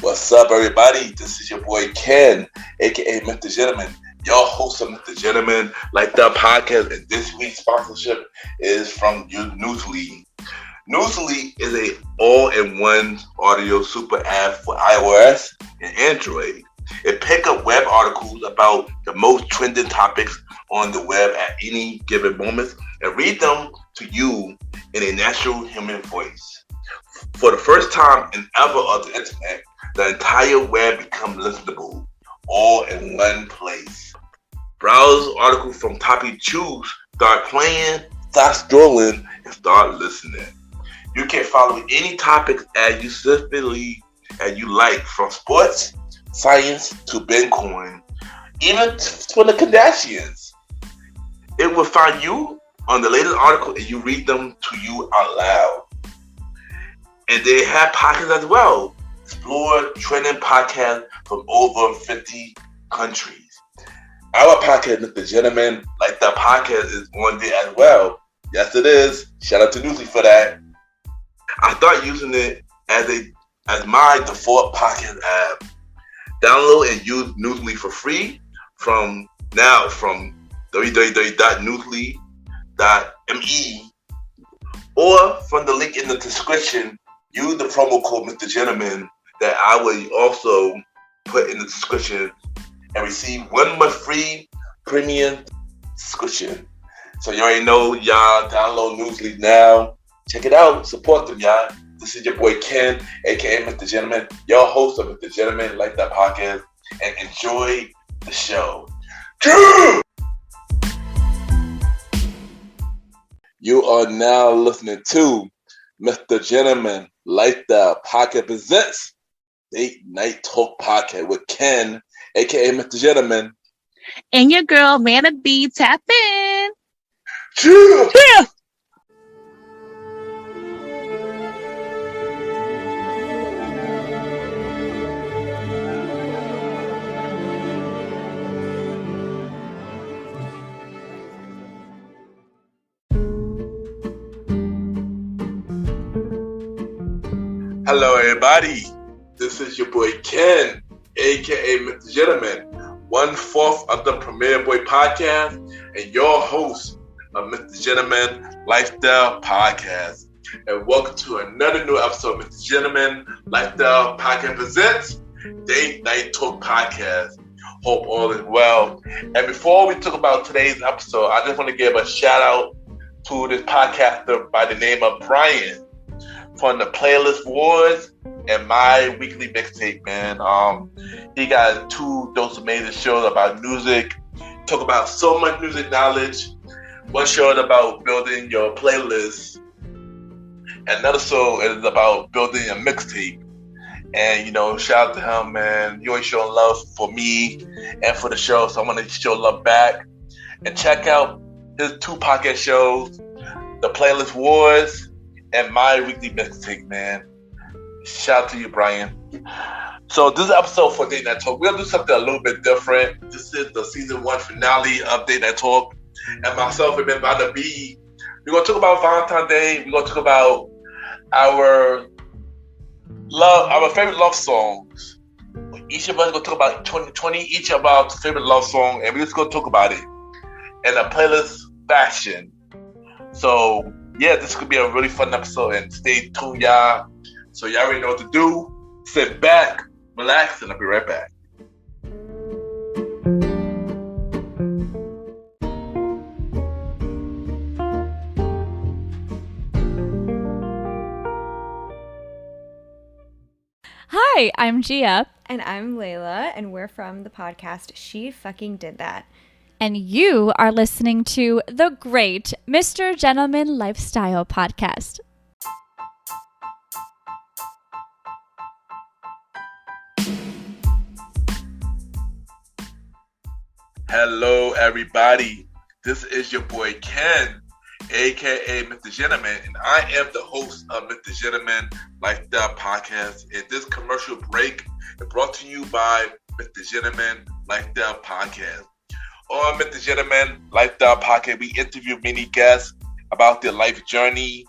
What's up, everybody? This is your boy Ken, aka MrGentleman, your host of MrGentleman Like That Podcast. And this week's sponsorship is from Newsly. Newsly is a all-in-one audio super app for iOS and Android. It picks up web articles about the most trending topics on the web at any given moment and read them to you in a natural human voice. For the first time in ever on the internet, the entire web becomes listenable, all in one place. Browse articles from topic choose, start playing, start scrolling, and start listening. You can follow any topic as you specifically as you like, from sports, science to Bitcoin, even for the Kardashians. It will find you on the latest article and you read them to you out loud. And they have podcasts as well. Explore trending podcasts from over 50 countries. Our podcast, MrGentleman Like That Podcast, is on there as well. Yes, it is. Shout out to Newsly for that. I started using it as my default podcast app. Download and use Newsly for free from www.newsly.me or from the link in the description. Use the promo code MrGentleman that I will also put in the description and receive 1 month free premium subscription. So you already know, y'all, download Newsly now. Check it out. Support them, y'all. This is your boy Ken, aka MrGentleman, your host of MrGentleman Like That Podcast, and enjoy the show. You are now listening to MrGentleman Like That Podcast presents Date Night Talk Podcast with Ken, aka MrGentleman, and your girl Vanna B. Tap in. Yeah. Hello, everybody. This is your boy Ken, aka MrGentleman, 1/4 of the Premier Boy Podcast, and your host of MrGentleman Lifestyle Podcast. And welcome to another new episode of MrGentleman Lifestyle Podcast presents Date Night Talk Podcast. Hope all is well. And before we talk about today's episode, I just want to give a shout out to this podcaster by the name of Brian from the Playlist Wars and My Weekly Mixtape, man. He got 2 those amazing shows about music, talk about so much music knowledge. One show is about building your playlist. Another show is about building a mixtape. And, shout out to him, man. He always showing love for me and for the show, so I'm going to show love back. And check out his 2 podcast shows, The Playlist Wars and My Weekly Mixtape, man. Shout out to you, Brian. So this episode for Date Night Talk, we're going to do something a little bit different. This is the season 1 finale of Date Night Talk. And myself and Vanna B, we're going to talk about Valentine's Day. We're going to talk about our favorite love songs. Each of us is going to talk about 2020, each of our favorite love song, and we're just going to talk about it in a playlist fashion. So, yeah, this could be a really fun episode, and stay tuned, y'all. So y'all already know what to do. Sit back, relax, and I'll be right back. Hi, I'm Gia. And I'm Layla, and we're from the podcast She Fucking Did That. And you are listening to the great MrGentleman Lifestyle Podcast. Hello, everybody. This is your boy Ken, aka MrGentleman, and I am the host of MrGentleman Lifestyle Podcast. And this commercial break is brought to you by MrGentleman Lifestyle Podcast. On MrGentleman Lifestyle Podcast, we interview many guests about their life journey,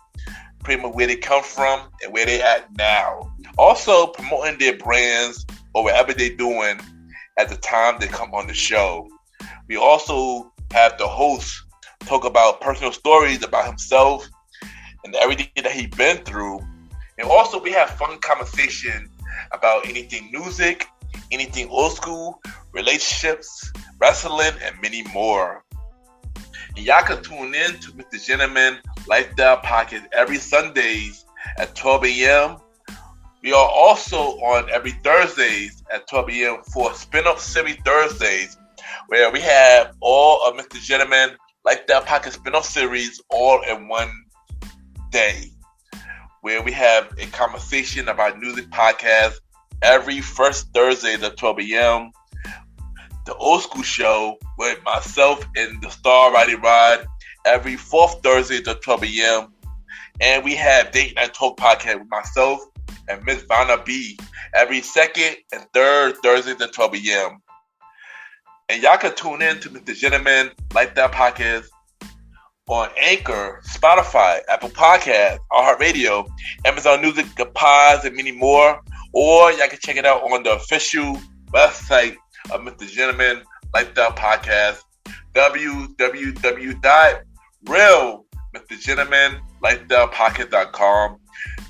pretty much where they come from and where they at now. Also promoting their brands or whatever they're doing at the time they come on the show. We also have the host talk about personal stories about himself and everything that he's been through. And also we have fun conversation about anything music, anything old school, relationships, wrestling, and many more. And y'all can tune in to MrGentleman Lifestyle Podcast every Sundays at 12 a.m. We are also on every Thursdays at 12 a.m. for Spinoff Series Thursdays, where we have all of MrGentleman Lifestyle Podcast Spinoff Series all in one day, where we have a conversation about music podcast every first Thursday at 12 a.m. The Old School Show with myself and the Star Riding Rod every fourth Thursday at 12 a.m. And we have Date Night Talk Podcast with myself and Miss Vanna B every second and third Thursdays at 12 a.m. And y'all can tune in to MrGentleman Lifestyle Podcast on Anchor, Spotify, Apple Podcasts, iHeartRadio, Amazon Music, The Pods, and many more. Or y'all can check it out on the official website of MrGentleman Lifestyle Podcast, www.realmrgentlemanlifestylepodcast.com,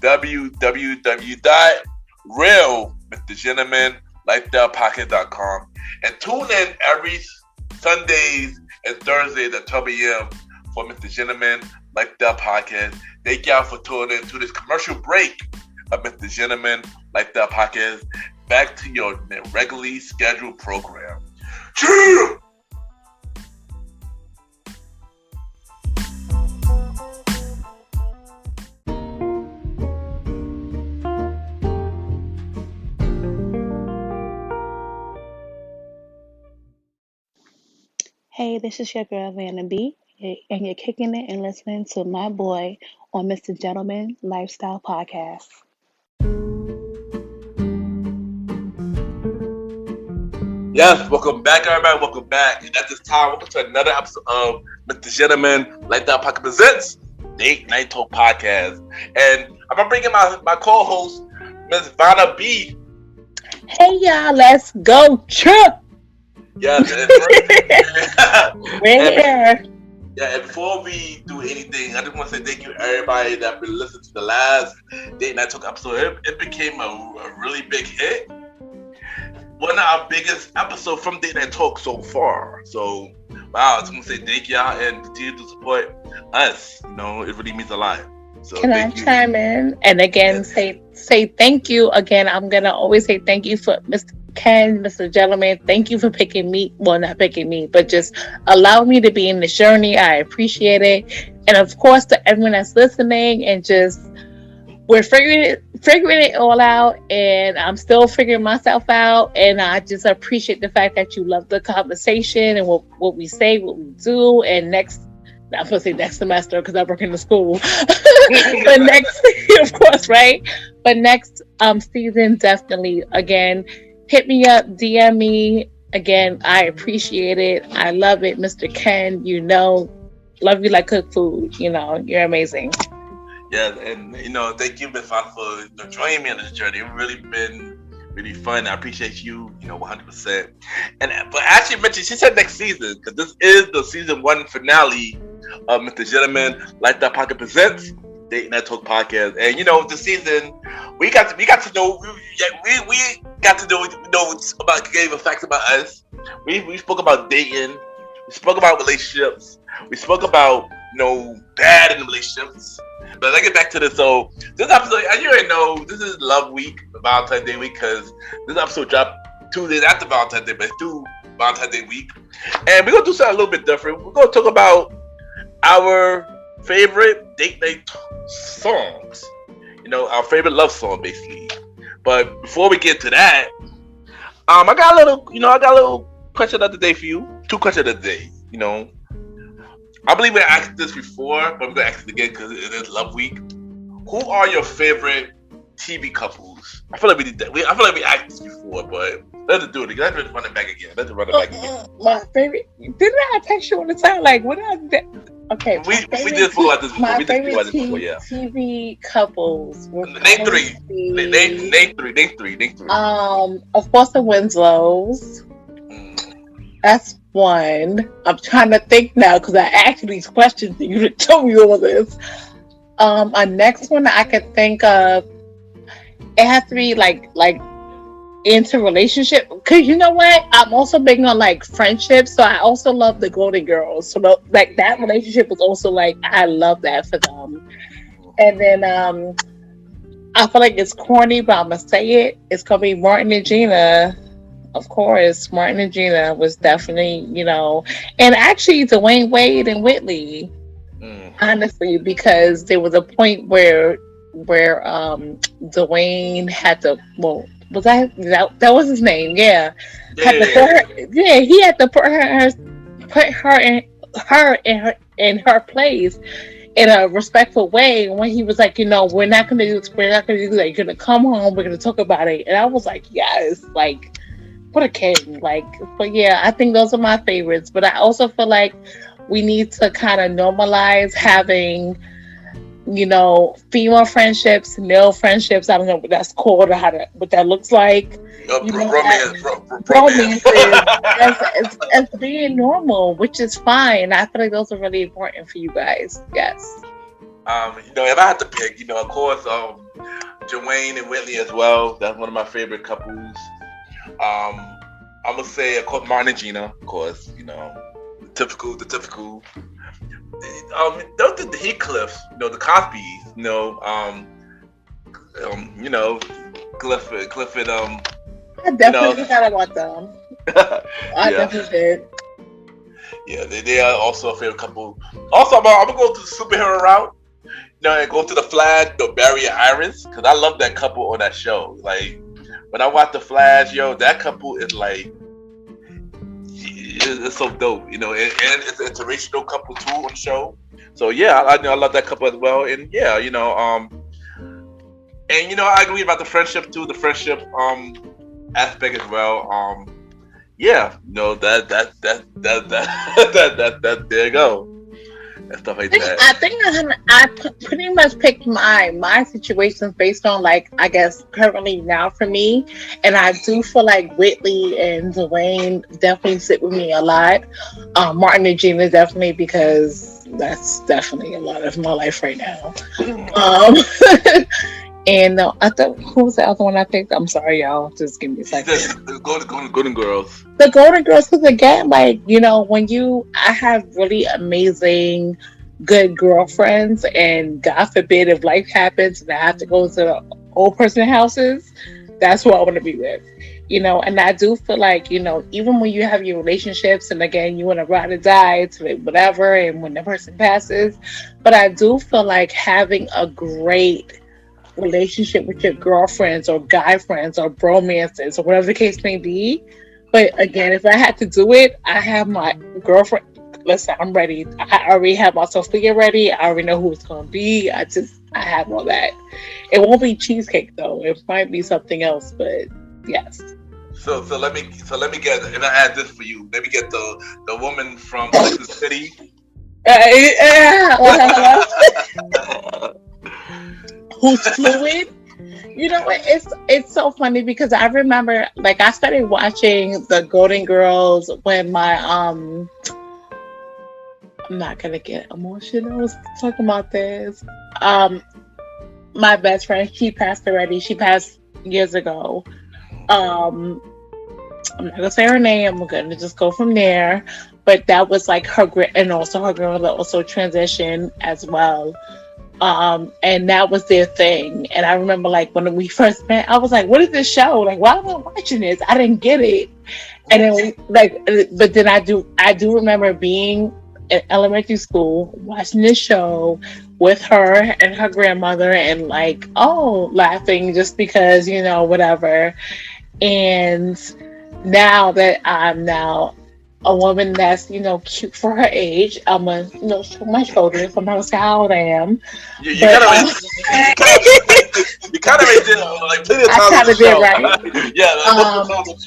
www.realmrgentlemanlifestylepodcast.com, and tune in every Sundays and Thursdays at 12 a.m. for MrGentleman Lifestyle Podcast. Thank y'all for tuning in to this commercial break of MrGentleman Lifestyle Podcast. Back to your regularly scheduled program. Cheer! Hey, this is your girl Vanna B, and you're kicking it and listening to my boy on MrGentleman Lifestyle Podcast. Yes, welcome back, everybody. Welcome back. And at this time, welcome to another episode of MrGentleman Lifestyle Podcast Presents Date Night Talk Podcast. And I'm going to bring in my co-host, Miss Vanna B. Hey, y'all, let's go, Trip! Yes, we're here. Yeah, and before we do anything, I just want to say thank you to everybody that been listening to the last Date Night Talk episode. It became a really big hit. One of our biggest episodes from Date Night Talk so far. So, wow, I just want to say thank y'all and continue to support us. You know, it really means a lot. So Can I chime in? And again, say thank you. Again, I'm going to always say thank you for Mr. Ken, MrGentleman. Thank you for picking me. Well, not picking me, but just allow me to be in this journey. I appreciate it. And of course, to everyone that's listening, and just we're figuring it all out, and I'm still figuring myself out. And I just appreciate the fact that you love the conversation and what we say, what we do. And I'm supposed to say next semester because I work in the school, but next, of course, right? But next season, definitely, again, hit me up, DM me. Again, I appreciate it. I love it. Mr. Ken, love you like cooked food. You're amazing. Yeah, and thank you, Miss Vanna, for joining me on this journey. It's really been really fun. I appreciate you, 100%. But actually, mentioned she said next season, because this is the season 1 finale of MrGentleman Lifestyle Podcast Presents Date Night Talk Podcast. And the season we got to know about gave a facts about us. We spoke about dating. We spoke about relationships. We spoke about bad in relationships. But let's get back to this. So this episode, as you already know, this is Love Week, Valentine's Day week, because this episode dropped 2 days after Valentine's Day, but it's due Valentine's Day week. And we're going to do something a little bit different. We're going to talk about our favorite date night songs. Our favorite love song, basically. But before we get to that, I got a little question of the day for you. 2 questions of the day, I believe we asked this before, but we're going to ask it again because it is Love Week. Who are your favorite TV couples? I feel like we did that. I feel like we asked this before, but let's do it again. Let's run it back again. My favorite. Didn't I text you on the time? Like, what did I do? Okay, we did talk about this before. My We did talk favorite about this before, yeah. TV couples were Name three. Name three. Of course, the Winslows. That's one. I'm trying to think now because I asked these questions and you didn't tell me all this. A next one I could think of. It has to be like into relationship, because you know what, I'm also big on like friendships, so I also love the Golden Girls, so like that relationship was also like, I love that for them. And then I feel like it's corny, but I'm gonna say it's gonna be Martin and Gina. Of course, Martin and Gina was definitely, and actually Dwayne Wade and Whitley, honestly, because there was a point where Dwayne had to, was that was his name? Yeah. He had to put her in her place in a respectful way. When he was like, we're not gonna do this, we're not gonna do that. You're gonna come home, we're gonna talk about it. And I was like, yes, like what a king. Like, but yeah, I think those are my favorites. But I also feel like we need to kind of normalize having, female friendships, male friendships. I don't know what that's called or what that looks like. Romance as being normal, which is fine. I feel like those are really important for you guys. Yes. If I had to pick, of course, Dwayne and Whitley as well. That's one of my favorite couples. I'm gonna say, of course, Martin and Gina. Of course, the typical. Those the Heathcliffs, the Cosbys, Clifford. I definitely forgot about them. I definitely did. Yeah, they are also a favorite couple. Also, I'm gonna go to the superhero route. And go to the Flash, Barry and Iris, because I love that couple on that show. Like when I watch the Flash, that couple is like. It's so dope, and it's an interracial couple too on the show. So yeah, I love that couple as well. And yeah, I agree about the friendship too. The friendship aspect as well. Yeah, that there you go. And stuff like that. I think I pretty much picked my situations based on, like, I guess currently now for me, and I do feel like Whitley and Dwayne definitely sit with me a lot. Martin and Gina definitely, because that's definitely a lot of my life right now. And I thought, who was the other one I picked? I'm sorry, y'all. Just give me a second. The Golden Girls. The Golden Girls, because again, like, I have really amazing, good girlfriends, and God forbid if life happens and I have to go to the old person houses, that's who I want to be with. And I do feel like, even when you have your relationships, and again, you want to ride or die to whatever, and when the person passes, but I do feel like having a great relationship with your girlfriends or guy friends or bromances or whatever the case may be. But again, if I had to do it, I have my girlfriend. Listen, I'm ready. I already have my Sophia ready. I already know who it's going to be. I have all that. It won't be cheesecake though. It might be something else, but yes. So let me get, and I add this for you. Let me get the woman from Texas City. Who's fluid? You know what? It's so funny because I remember, like, I started watching the Golden Girls when my I'm not gonna get emotional talking about this. My best friend, she passed already. She passed years ago. I'm not gonna say her name. I'm gonna just go from there. But that was like her, and also her grandmother also transitioned as well. And that was their thing. And I remember, like, when we first met, I was like, what is this show? Like, why am I watching this? I didn't get it. And then but then I do remember being in elementary school, watching this show with her and her grandmother, and like, laughing just because, whatever. And now that I'm a woman that's, cute for her age, I'm gonna, show my shoulders. I'm not gonna say how old I am. You kind of did, like, plenty of times. I kind of did, right? Yeah.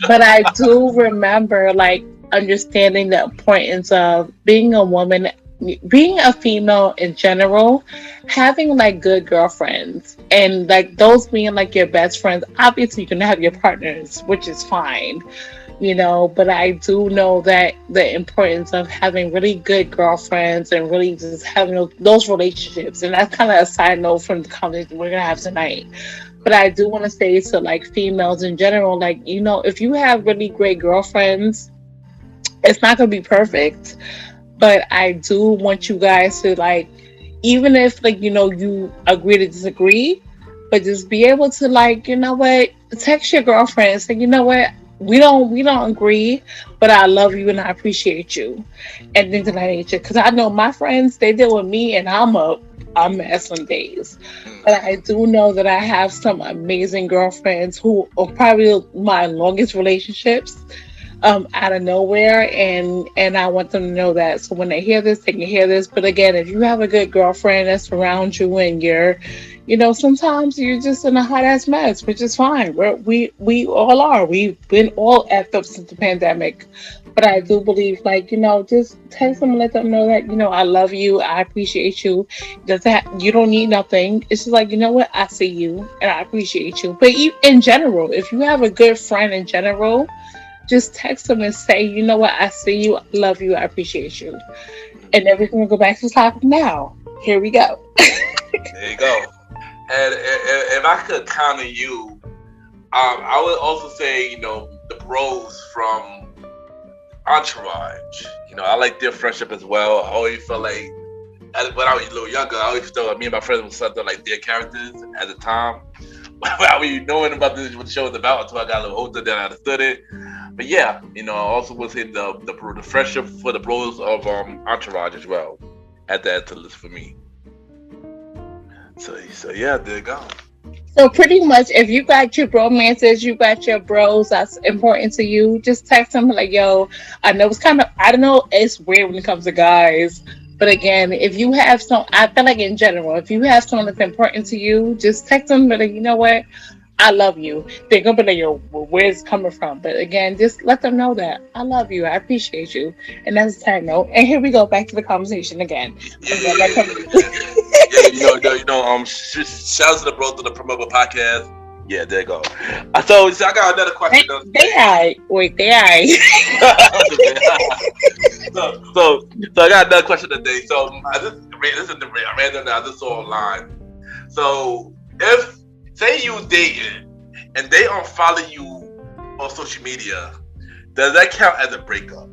But I do remember, like, understanding the importance of being a woman being a female in general, having like good girlfriends and like those being like your best friends. Obviously, you can have your partners, which is fine, you know. But I do know that the importance of having really good girlfriends and really just having those relationships. And that's kind of a side note from the conversation we're gonna have tonight. But I do want to say to like females in general, like, you know, if you have really great girlfriends, it's not gonna be perfect. But I do want you guys to like, even if like, you know, you agree to disagree, but just be able to like, you know what, text your girlfriend and say, you know what, we don't agree, but I love you and I appreciate you, and things of that nature. Because I know my friends, they deal with me, and I'm a mess some days. But I do know that I have some amazing girlfriends who are probably my longest relationships. Out of nowhere, and I want them to know that. So when they hear this, they can hear this. But again, if you have a good girlfriend that's around you and you're, you know, sometimes you're just in a hot ass mess, which is fine. We all are. We've been all effed up since the pandemic. But I do believe, like, you know, just text them and let them know that, you know, I love you, I appreciate you. You don't need nothing. It's just like, you know what, I see you and I appreciate you. But in general, if you have a good friend in general, just text them and say, you know what, I see you, I love you, I appreciate you. And then we can go back to the topic now. Here we go. There you go. And if I could counter you, I would also say, you know, the bros from Entourage. You know, I like their friendship as well. I always felt like, when I was a little younger, I always felt like me and my friends were something like their characters at the time. I was knowing about this, what the show was about, until I got a little older, then I understood it. But yeah, you know, I also would say the friendship for the bros of Entourage as well. Add that to the list for me. So yeah, there you go. So pretty much, if you got your bromances, you got your bros that's important to you, just text them like, yo, I know it's kind of, I don't know, it's weird when it comes to guys. But again, if you have I feel like in general, if you have someone that's important to you, just text them, but like, you know what? I love you. They're gonna be like, yo, where's it coming from? But again, just let them know that I love you, I appreciate you, and that's a side note. And here we go back to the conversation again. Yeah, you know, shouts to the bros to the Promoter Podcast. Yeah, there you go. So I got another question. They aight. So I got another question today. So this is the random that I just saw online. So if say you dating and they unfollow you on social media, does that count as a breakup?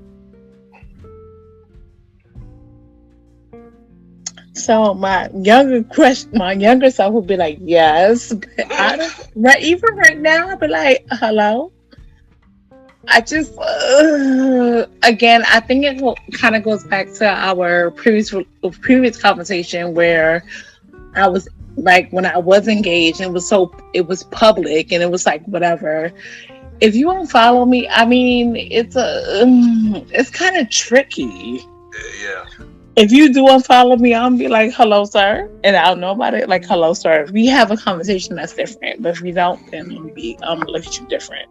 So my younger self would be like, yes. But even right now, I'd be like, hello. I just again, I think it kind of goes back to our previous conversation where I was like, when I was engaged, and it was public, and it was like whatever. If you don't follow me, I mean, it's kind of tricky. Yeah. If you do unfollow me, I'll be like, hello, sir. And I'll know about it. Like, hello, sir. We have a conversation that's different. But if we don't, then I'm gonna look at you different.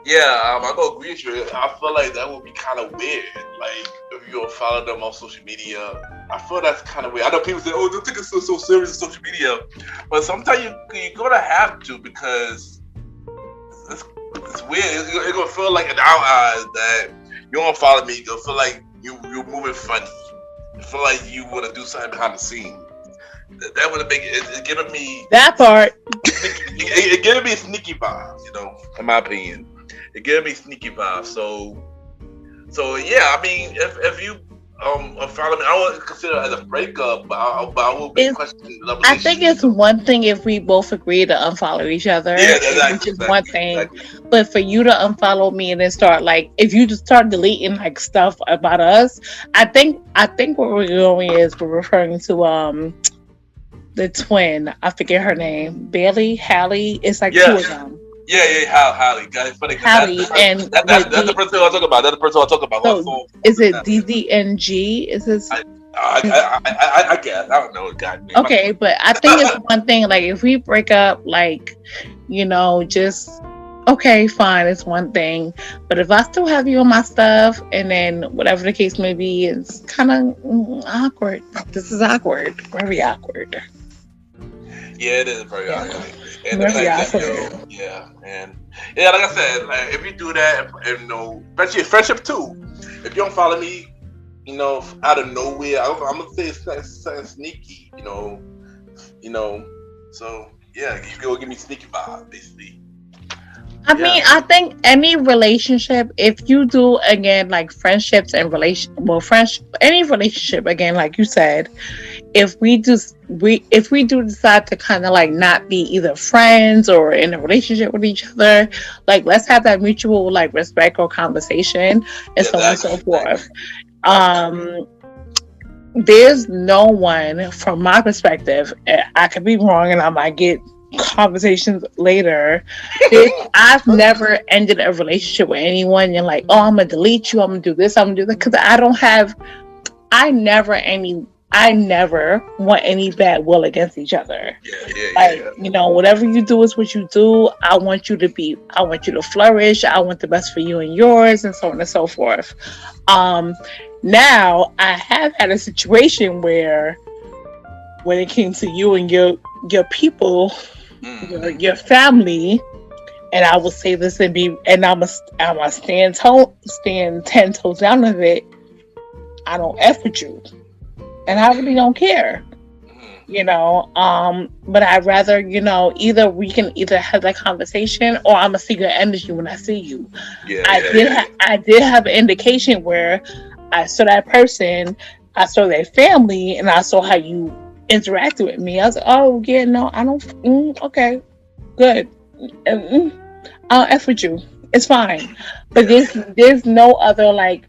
Yeah, I go agree with you. I feel like that would be kind of weird. Like, if you don't follow them on social media, I feel that's kind of weird. I know people say, oh, don't think it's so serious on social media. But sometimes you're going to have to, because it's weird. It's going to feel like in our eyes that you don't follow me. You'll feel like you're moving funny. You feel like you want to do something behind the scenes. That would make it's giving me that part. It giving me sneaky vibes, you know, in my opinion. It gave me sneaky vibes. So yeah, I mean, if you follow me, I wouldn't consider it as a breakup, but I will be questioning the relationship. I think it's one thing if we both agree to unfollow each other. Yeah, exactly, which is one thing. Exactly. But for you to unfollow me and then start like, if you just start deleting like stuff about us, I think where we're going is we're referring to the twin. I forget her name. Bailey, Hallie. It's like two of them. Yeah, Hallie. It's funny. Hallie, that's the person I talk about. That's the person I talk about. So is it DDNG? Is this? I guess. I don't know. God. Okay, but I think it's one thing. Like, if we break up, like, you know, just okay, fine, it's one thing. But if I still have you on my stuff, and then whatever the case may be, it's kind of awkward. This is awkward, very awkward. Yeah, it is very awkward. And Very the fact that, awkward. yeah, and yeah, like I said, like, if you do that, and, you know, friendship too. If you don't follow me, you know, out of nowhere, I'm gonna say it's something sneaky, you know. So yeah, you go give me sneaky vibes, basically. I mean, I think any relationship, if you do, again, like friendships and any relationship, again, like you said, if we do decide to kind of like not be either friends or in a relationship with each other, like let's have that mutual like respect or conversation and so on and so forth. There's no one, from my perspective, I could be wrong and I might get conversations later. I've never ended a relationship with anyone and like, oh, I'm gonna delete you, I'm gonna do this, I'm gonna do that, because I never want any bad will against each other. You know, whatever you do is what you do. I want you to flourish. I want the best for you and yours, and so on and so forth. Now I have had a situation where when it came to you and your people, your family, and I will say this and I'm a stand 10 toes down with it. I don't F with you. And I really don't care, you know, but I'd rather, you know, either we can have that conversation or I'm gonna see your energy when I see you. I did have an indication where I saw that person, I saw their family, and I saw how you interacted with me. I was like, oh yeah, no, I don't. Okay, good. I'll F with you. It's fine. But there's no other like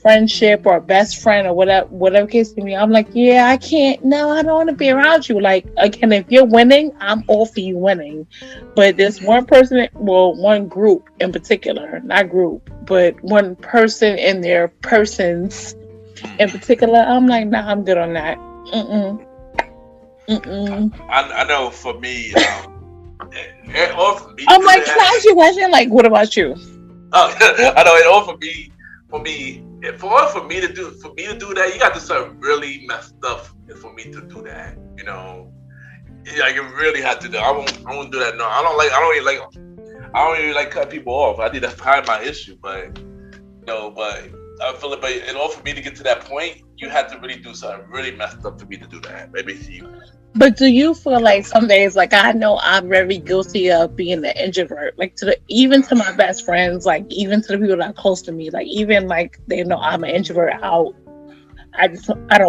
friendship or best friend or whatever case may be. I'm like, yeah, I can't. No, I don't want to be around you. Like, again, if you're winning, I'm all for you winning. But there's one person, well, one group in particular, not group, but one person and their persons in particular. I'm like, nah, I'm good on that. I know for me, I'm like, can I ask you a question? Like, what about you? Oh, I know. And all for me, for me to do that, you got to start really messed up for me to do that. You know, like you really have to do. I won't do that. No, I don't even like cutting people off. I think that's part of my issue. But I feel like, in order for me to get to that point, you had to really do something really messed up for me to do that. Maybe see you. But do you feel like some days, like I know I'm very guilty of being the introvert, like even to my best friends, like even to the people that are close to me, like even like they know I'm an introvert. I don't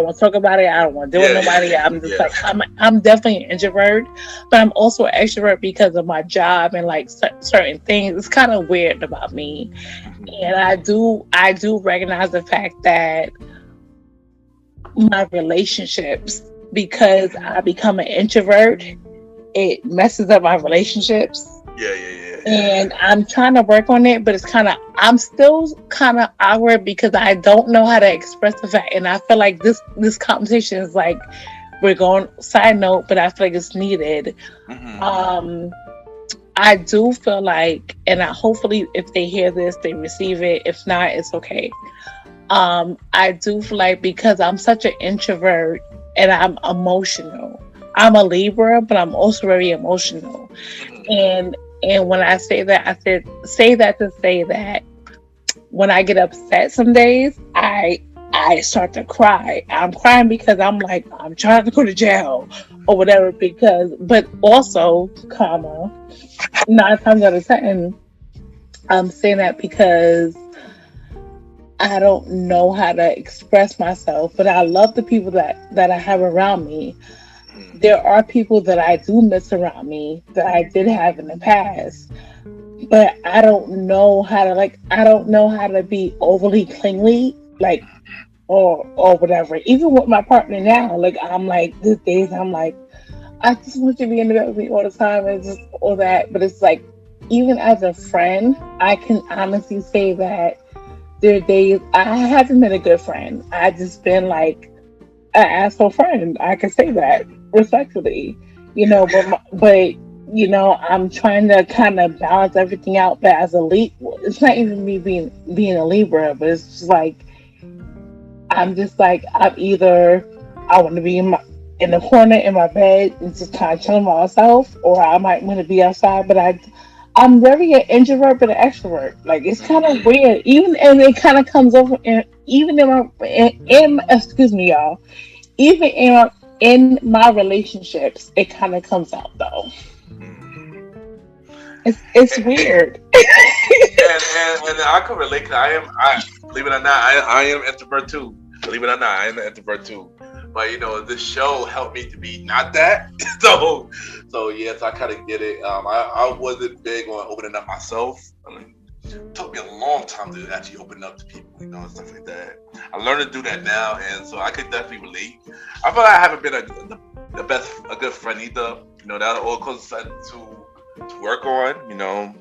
want to talk about it. I don't want to deal with nobody. I'm just like I'm definitely an introvert, but I'm also an extrovert because of my job and like certain things. It's kind of weird about me, and I do recognize the fact that my relationships, because I become an introvert, it messes up my relationships. And I'm trying to work on it, but I'm still kind of awkward because I don't know how to express the fact. And I feel like this conversation is like, we're going side note, but I feel like it's needed. I do feel like, and hopefully if they hear this, they receive it. If not, it's okay. I do feel like because I'm such an introvert, and I'm emotional. I'm a Libra, but I'm also very emotional. And when I say that, I say that to say that when I get upset some days, I start to cry. I'm crying because I'm like, I'm trying to go to jail or whatever, but also, 9 times out of 10, I'm saying that because I don't know how to express myself, but I love the people that I have around me. There are people that I do miss around me that I did have in the past, but I don't know how to be overly clingy, like, or whatever. Even with my partner now, like, I'm like, these days I'm like, I just want you to be in the bed with me all the time and just all that. But it's like, even as a friend, I can honestly say that there are days I haven't been a good friend. I just been like an asshole friend. I can say that respectfully, you know. But you know, I'm trying to kind of balance everything out. But as a lead, it's not even me being a Libra, but it's just like I'm just like I'm either I want to be in the corner in my bed and just kind of chilling by myself, or I might want to be outside. But I'm very an introvert but an extrovert. Like it's kind of weird. Even and it kind of comes over even in excuse me, y'all. Even in my relationships, it kind of comes out though. It's weird. And I can relate. 'Cause I believe it or not, I am introvert too. Believe it or not, I am an introvert too. But you know, this show helped me to be not that. So yes, I kind of get it. I wasn't big on opening up myself. I mean, it took me a long time to actually open up to people, you know, and stuff like that. I learned to do that now, and so I could definitely relate. I feel like I haven't been a good friend either. You know, that all comes to work on, you know.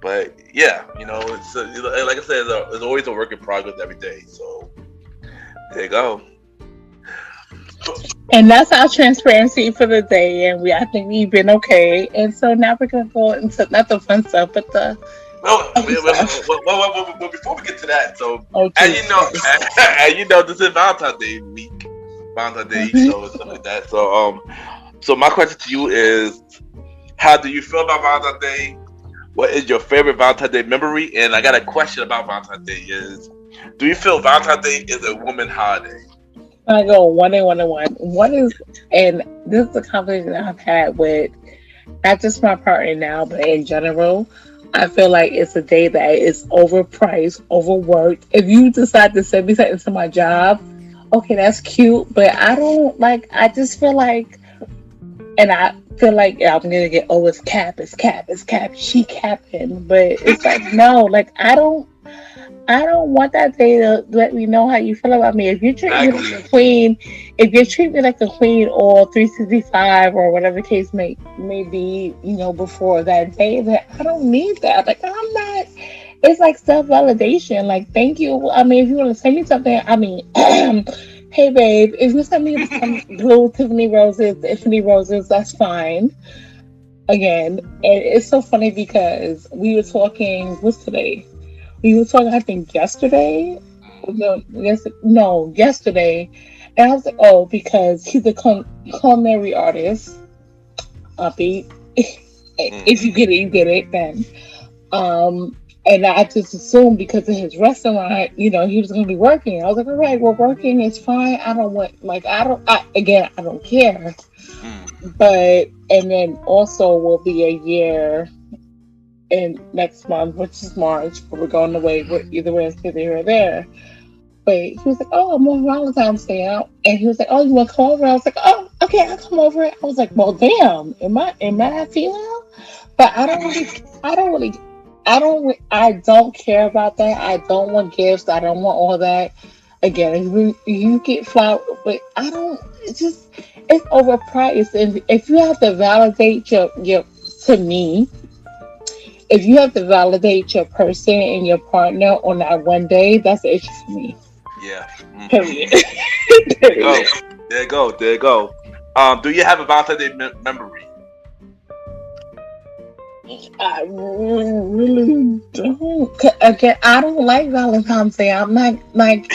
But yeah, you know, it's like I said, it's always a work in progress every day. So there you go. And that's our transparency for the day, and I think we've been okay. And so now we're gonna go into not the fun stuff, but the well, before we get to that, so okay. as you know, this is Valentine's Day week, Valentine's Day, so stuff like that. So my question to you is, how do you feel about Valentine's Day? What is your favorite Valentine's Day memory? And I got a question about Valentine's Day: do you feel Valentine's Day is a woman holiday? I go one and one and one. One is, and this is a conversation I've had with not just my partner now, but in general. I feel like it's a day that is overpriced, overworked. If you decide to send me something to my job, okay, that's cute. But I don't like. I just feel like, and I feel like I'm gonna get it's cap, she capping. But it's like no, like I don't want that day to let me know how you feel about me. If you treat me like a queen, if you treat me like a queen or 365 or whatever the case may be, you know, before that day, that I don't need that. Like I'm not. It's like self-validation. Like thank you. I mean, if you want to send me something, I mean, hey babe, if you send me some blue Tiffany roses, that's fine. Again, and it's so funny because we were talking. What's today? We were talking, I think, yesterday. Yesterday. And I was like, oh, because he's a culinary artist. If you get it, you get it then. And I just assumed because of his restaurant, you know, he was going to be working. I was like, all right, well, working is fine. I don't care. But, and then also will be a year in next month, which is March, but we're going away either way, it's here or there. But he was like, oh, I'm on Valentine's Day out. And he was like, oh, you want to come over? I was like, oh, okay, I'll come over. I was like, well, damn, am I female? But I don't care about that. I don't want gifts. I don't want all that. Again, you get flower, but I don't, it's overpriced. And if you have to validate to me, if you have to validate your person and your partner on that one day, that's an issue for me. Yeah. Period. Oh, there you go. Do you have a Valentine's Day memory? I really don't. Again, I don't like Valentine's Day. I'm not like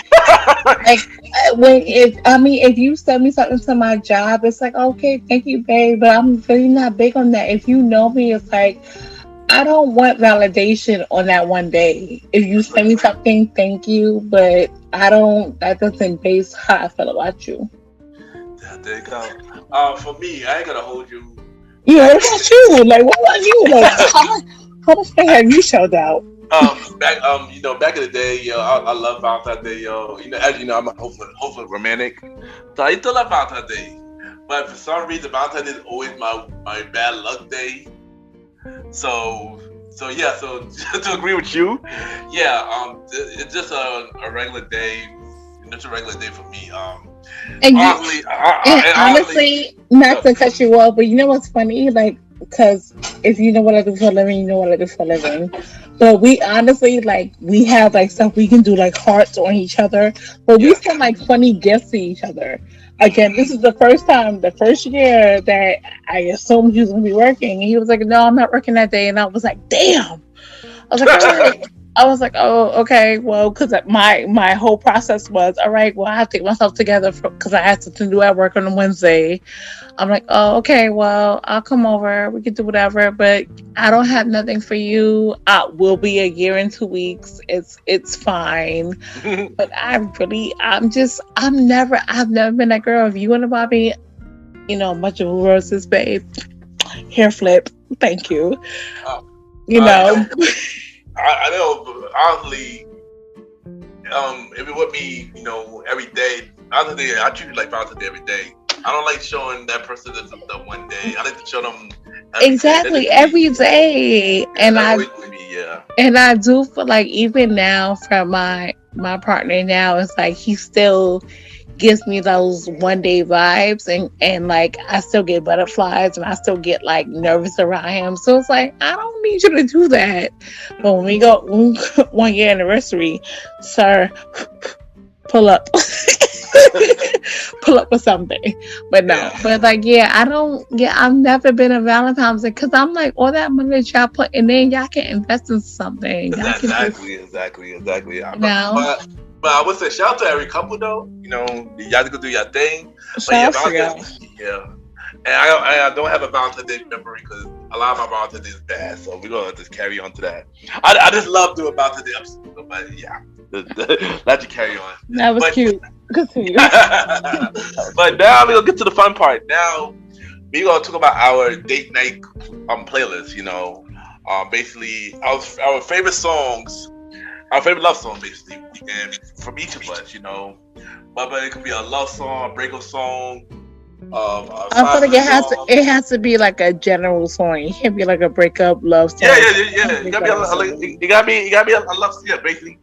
if you send me something to my job, it's like okay, thank you, babe. But I'm really not big on that. If you know me, it's like I don't want validation on that one day. If you send me something, thank you, but I don't. That doesn't base how I feel about you. There you go. For me, I ain't gonna hold you. Yeah, what about you? Like, what about you? Like, how much have you shelled out? Back in the day, yo, I love Valentine's Day, yo. You know, as you know, I'm a hopefully romantic, so I used to love Valentine's Day. But for some reason, Valentine's Day is always my bad luck day. So yeah. So to agree with you, yeah. It's just a regular day. It's a regular day for me. Honestly, not to cut you off, but you know what's funny? Like, because if you know what I do for a living, you know what I do for a living. But we honestly we have stuff we can do hearts on each other. But we send funny gifts to each other. Again, this is the first year that I assumed he was gonna be working, and he was like, "No, I'm not working that day," and I was like, "Damn." I was like, "All right." I was like, "Oh, okay, well," because my whole process was, "All right, well, I have to get myself together because I had something to do at work on a Wednesday." I'm like, "Oh, okay, well, I'll come over. We can do whatever, but I don't have nothing for you. We'll be a year in 2 weeks. It's fine." But I've never been that girl. If you want to buy me, much of a roses, babe, hair flip, thank you. I know, honestly, if it would be, every day, I treat it like Valentine's Day every day. I don't like showing that person this the one day. I like to show them every day. And I do feel like even now from my partner now, it's like he still gives me those one day vibes, and I still get butterflies, and I still get nervous around him. So it's like, I don't need you to do that. But when we go 1 year anniversary, sir, pull up. Pull up with something. But no, but I've never been a Valentine's Day, because I'm like, all that money that y'all put in there, y'all can invest in something. Exactly. But I would say shout out to every couple though. Y'all go do your thing. Shout out to y'all. Yeah. And I don't have a Valentine's Day memory because a lot of my Valentine's Day is bad. So we're gonna just carry on to that. I just love doing Valentine's Day episodes, but yeah. Let you carry on. That was cute. Continue. But now we're gonna get to the fun part. Now we're gonna talk about our date night playlist. Basically our favorite songs. Our favorite love song, basically, and from each of us, but it could be a love song, a breakup song. I feel like it has to be like a general song. It can't be like a breakup love song. Yeah. It gotta be a love, basically,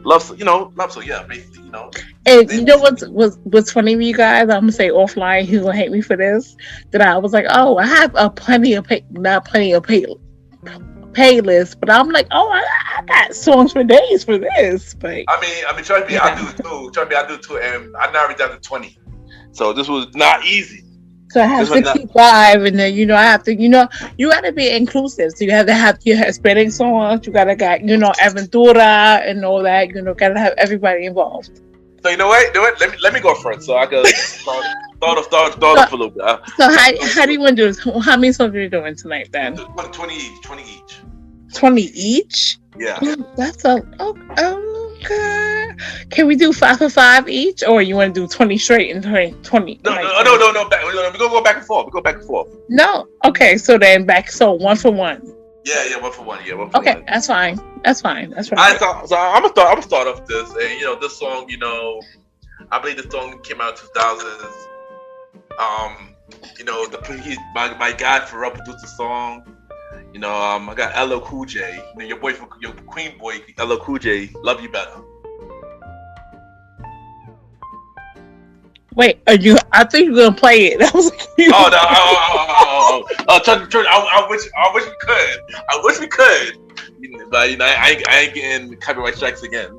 love song, basically, And you know what's funny with you guys? I'm gonna say offline. He's gonna hate me for this. That I was like, oh, I have playlist, but I'm like, oh, I got songs for days for this. But I mean, trust me, I do too, and I narrowed down to 20. So this was not easy. So I have 65, and then I have to, you got to be inclusive. So you have to have your Hispanic songs. You gotta got Aventura and all that. Gotta have everybody involved. So you know what? Let me go first, so I can start off a little bit. So how do you want to do this? How many songs are you doing tonight then? 20 each. 20 each? Yeah. That's okay. Can we do 5 for 5 each, or you want to do 20 straight and 20? No. We're gonna go back and forth. No. Okay. So then so 1 for 1. Yeah, 1 for 1. Yeah, 1 for 1. Okay, that's fine. That's right. So I'm gonna start off this, and this song, I believe the song came out in 2000s. My guy Pharrell produced the song. I got LL Cool J. Your Queen boy, LL Cool J. Love You Better. Wait, I think you're gonna play it. That was like, oh no! I wish we could. But I ain't getting copyright strikes again.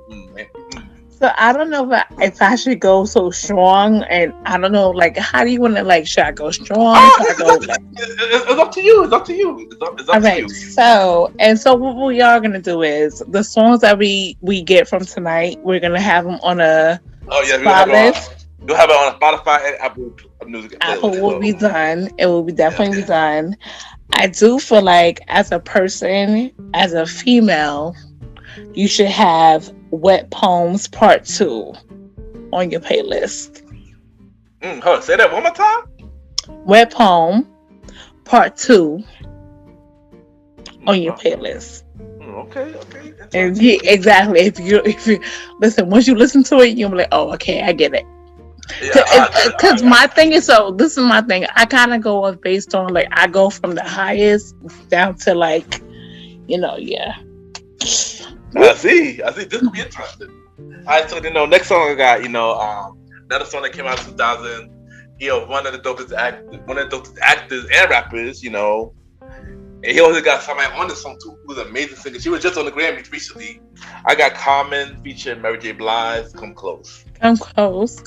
So I don't know if I should go so strong, and I don't know, how do you want to should I go strong? It's up to you. It's up to you. All right. So what we are gonna do is the songs that we get from tonight, we're gonna have them on a playlist. You'll have it on Spotify and Apple Music. Apple will be done. It will be definitely be done. I do feel like as a person, as a female, you should have Wet Poems Part 2 on your playlist. Say that one more time. Wet Poem Part 2 on your playlist. Okay. And exactly. If you listen, once you listen to it, you'll be like, oh, okay, I get it. Because my thing is, this is my thing. I kind of go based on I go from the highest down to yeah. I see. This will be interesting. Alright, so next song I got, another song that came out in 2000. One of the dopest actors and rappers, and he also got somebody on the song too, who's who's an amazing singer. She was just on the Grammys recently. I got Common featuring Mary J. Blige. Come Close. Come Close.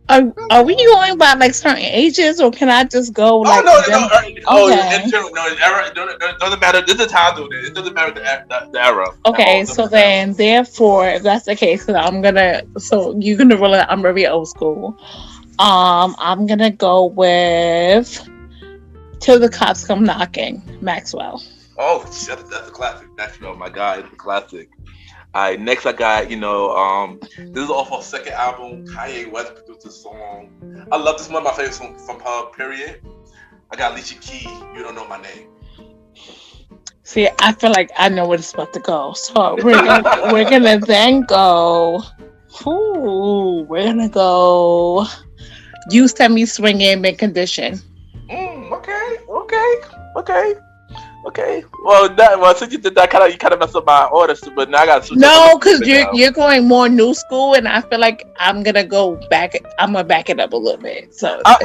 Are we going by like certain ages, or can I just go like? Okay. It doesn't matter. This is how I do it. It doesn't matter the era. Okay, so then, therefore, if that's the case, I'm gonna really, I'm very old school. I'm gonna go with Till the Cops Come Knocking, Maxwell. Oh, that's a classic. Maxwell, my guy, it's a classic. All right, next I got, this is off her second album. Kanye West produced this song. I love this, one of my favorite songs from her, period. I got Alicia Keys, You Don't Know My Name. See, I feel like I know where it's about to go. So we're gonna then go. We're gonna go. You Send Me Swinging, Mid Condition. Okay. Well, since you did that, you kind of messed up my order. But now I got to switch. No, because you're going more new school, and I feel like I'm gonna go back. I'm gonna back it up a little bit. So I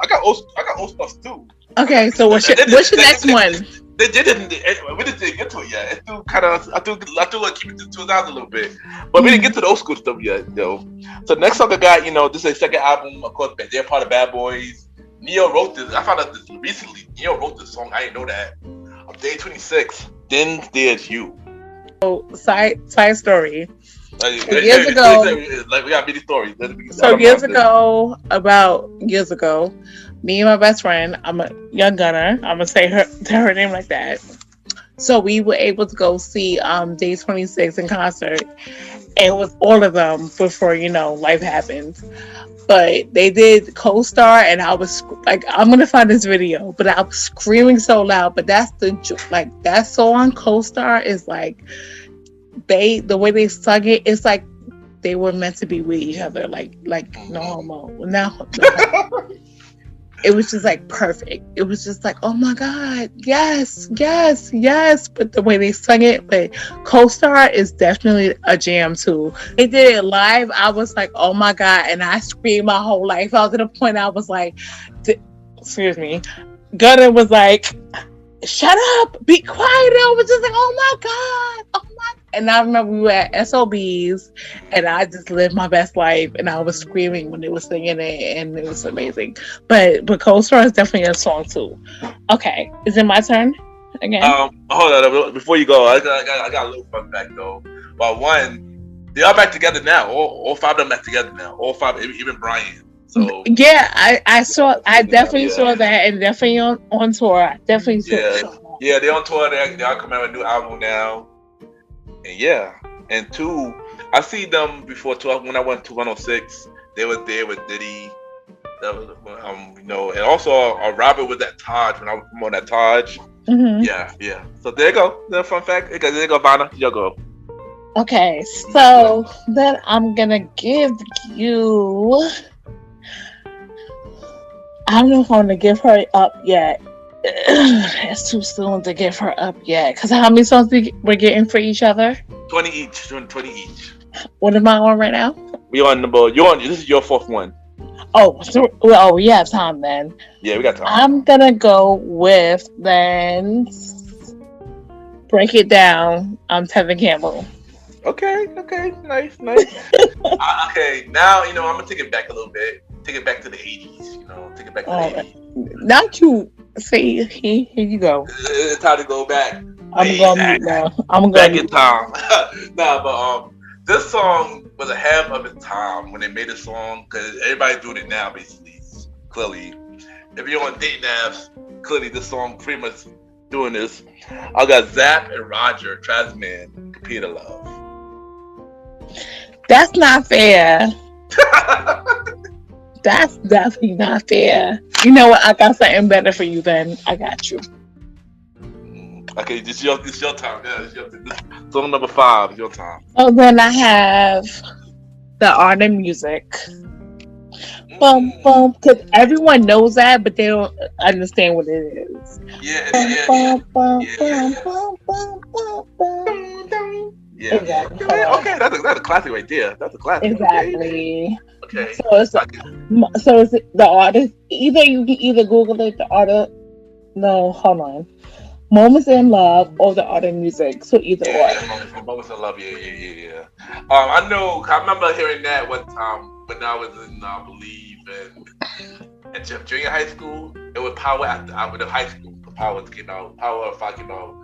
got old stuff too. Okay, so what's your next one? We didn't get to it yet. It's still kind of. I do like keep it to 2000 a little bit, but we didn't get to the old school stuff yet, though. So next song I got, this is a second album. Of course, they're part of Bad Boys. Neo wrote this. I found out this recently. Neo wrote this song. I didn't know that. On day 26. Then there's you. So side story. Years ago, we got many stories. About years ago, me and my best friend, I'm a young gunner. I'm gonna say her name like that. So we were able to go see Day 26 in concert, and it was all of them before life happened. But they did Co-Star, and I was like, I'm gonna find this video, but I was screaming so loud. But that's that song Co-Star is like the way they sung it, it's like they were meant to be with each other, like no homo. No. It was just like perfect. It was just like, oh my God, yes. But the way they sung it, but Co-Star is definitely a jam too. They did it live. I was like, oh my God. And I screamed my whole life. I was at a point I was like, excuse me. Gunner was like, shut up, be quiet. And I was just like, oh my God. And I remember we were at SOBs, and I just lived my best life, and I was screaming when they were singing it, and it was amazing. But Co-Star is definitely a song too. Okay, is it my turn again? Hold on, before you go, I got a little fun fact though. Well, one, they are back together now. All five of them back together now. All five, even Brian. So yeah, I definitely saw that, and definitely on tour. I definitely saw. Yeah, they're on tour. They are coming out with a new album now. And yeah, and two, I see them before when I went to 106. They were there with Diddy. That was, and also Robert was at Taj when I was on that Taj. Mm-hmm. Yeah. So there you go. The fun fact. There you go, Vanna. You go. Okay, so then I'm gonna give you. I don't know if I'm gonna give her up yet. It's too soon to give her up yet. Because how many songs we're getting for each other? 20 each. 20 each. What am I on right now? You're on. This is your fourth one. Oh, we have time then. Yeah, we got time. I'm gonna go with then. Break It Down. Tevin Campbell. Okay. Nice. Okay, now I'm gonna take it back a little bit. Take it back to the 80s. Take it back to the 80s. Not you. See, here you go. It's time to go back. I'm gonna mute now. Back in time. But this song was ahead of its time when they made this song, because everybody's doing it now, basically. Clearly, if you're on dating apps, clearly this song pretty much doing this. I got Zapp and Roger, Trasman, Computer Love. That's not fair. That's definitely not fair. You know what? I got something better for you then. I got you. Okay, this is your time. Yeah, this song number 5 is your time. Oh, then I have The Art of Music. Bum, bum, because everyone knows that, but they don't understand what it is. Yeah. Exactly. Okay, that's a classic right there. That's a classic. Exactly. Okay. So it's the artist. You can either Google it. The artist. No, hold on. Moments in Love or the Art of Music. So either or. Moments of Love. Yeah. I know. I remember hearing that one time when I was in, I believe, in junior high school. It was Power after the high school. The Power came out. Power 5 came out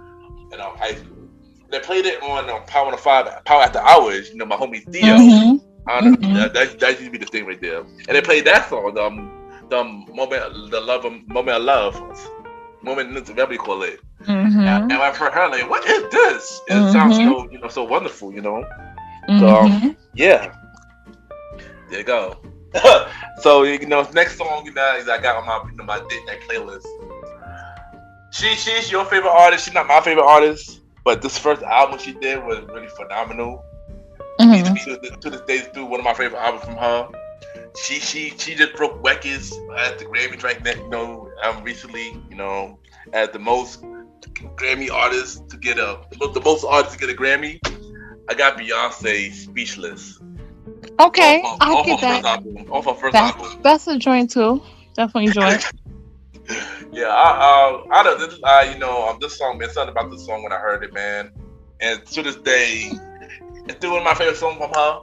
in high school. They played it on Power 5, Power After Hours. You know, my homie Theo. That used to be the thing right there. And they played that song, the moment of love, whatever you call it. And I heard her like, what is this? It sounds so, so wonderful, So yeah, there you go. So next song I got on my date night playlist. She's your favorite artist. She's not my favorite artist, but this first album she did was really phenomenal. To this day, still one of my favorite albums from her. She just broke records at the Grammy right now, recently, as the most Grammy artists to get the most artists to get a Grammy. I got Beyonce Speechless. Okay, I get that. Off her first album. That's a joint too. Definitely joint. Yeah, I don't know. This song, man, something about this song when I heard it, man, and to this day, it's still one of my favorite songs from her.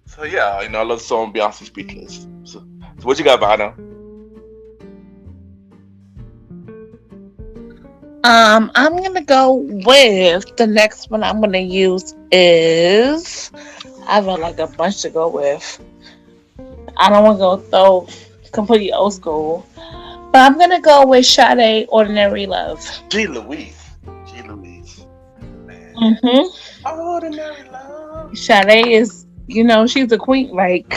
So yeah, I love the song Beyonce Speechless. So what you got, Vanna? I'm gonna go with the next one. I'm gonna use is I have like a bunch to go with. I don't want to go throw completely old school, but I'm gonna go with Sade, Ordinary Love. G. Louise. Man. Ordinary Love. Sade is, she's a queen. Like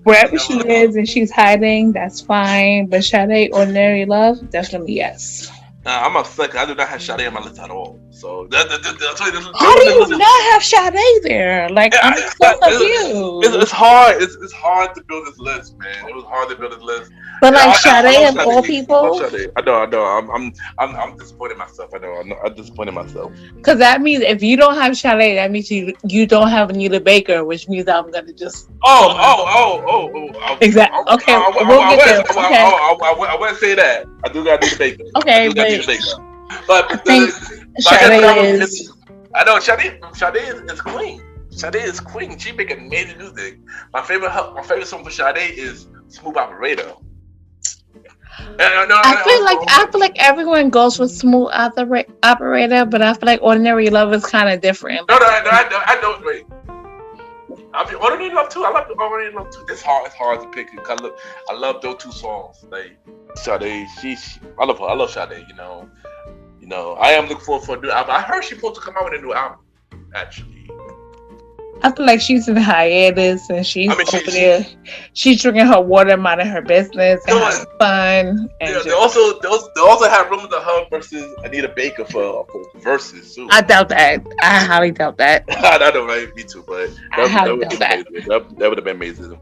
wherever she is and she's hiding, that's fine. But Sade, Ordinary Love, definitely yes. I'm upset. I do not have Sade on my list at all. So how do you not have Sade there? Like I'm so confused. It's hard. It's hard to build this list, man. It was hard to build this list. But like Sade of all people, I know. I'm disappointed myself. I know. I'm disappointed myself. Because that means if you don't have Sade, that means you don't have Anita Baker, which means I'm gonna just. Exactly. Okay, we'll get there. Okay. I wouldn't say that. I do got Anita Baker. Okay, but I think Sade is. I know Sade is queen. Sade is queen. She make amazing music. My favorite song for Sade is Smooth Operator. I feel like everyone goes with Smooth Operator, but I feel like Ordinary Love is kind of different. No, I don't. Wait. Ordinary Love too. I love Ordinary Love too. It's hard to pick. I love those two songs. Like Sade, I love her. I love Sade. I am looking forward for a new album. I heard she's supposed to come out with a new album. Actually, I feel like she's in hiatus and she's over there. She's drinking her water, minding her business, and having fun. And they also have rumors of her versus Anita Baker for verses too. I doubt that. I highly doubt that. I know, right? Me too, but that would have been amazing. All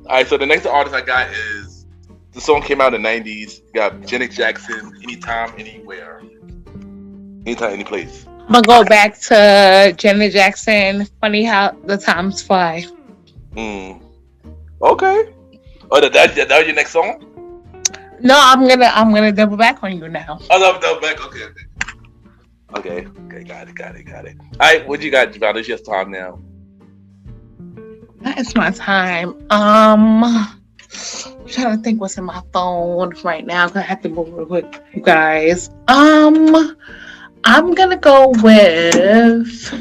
right, so the next artist I got is the song came out in the 90s. You got Janet Jackson, Anytime, Anywhere. Anytime, any place. I'm gonna go back to Janet Jackson. Funny how the times fly. Okay. Oh, that was your next song? No, I'm gonna double back on you now. I love double back. Okay. Got it. All right, what you got, Javon? It's your time now. That is my time. I'm trying to think what's in my phone right now because I have to move real quick, you guys. I'm gonna go with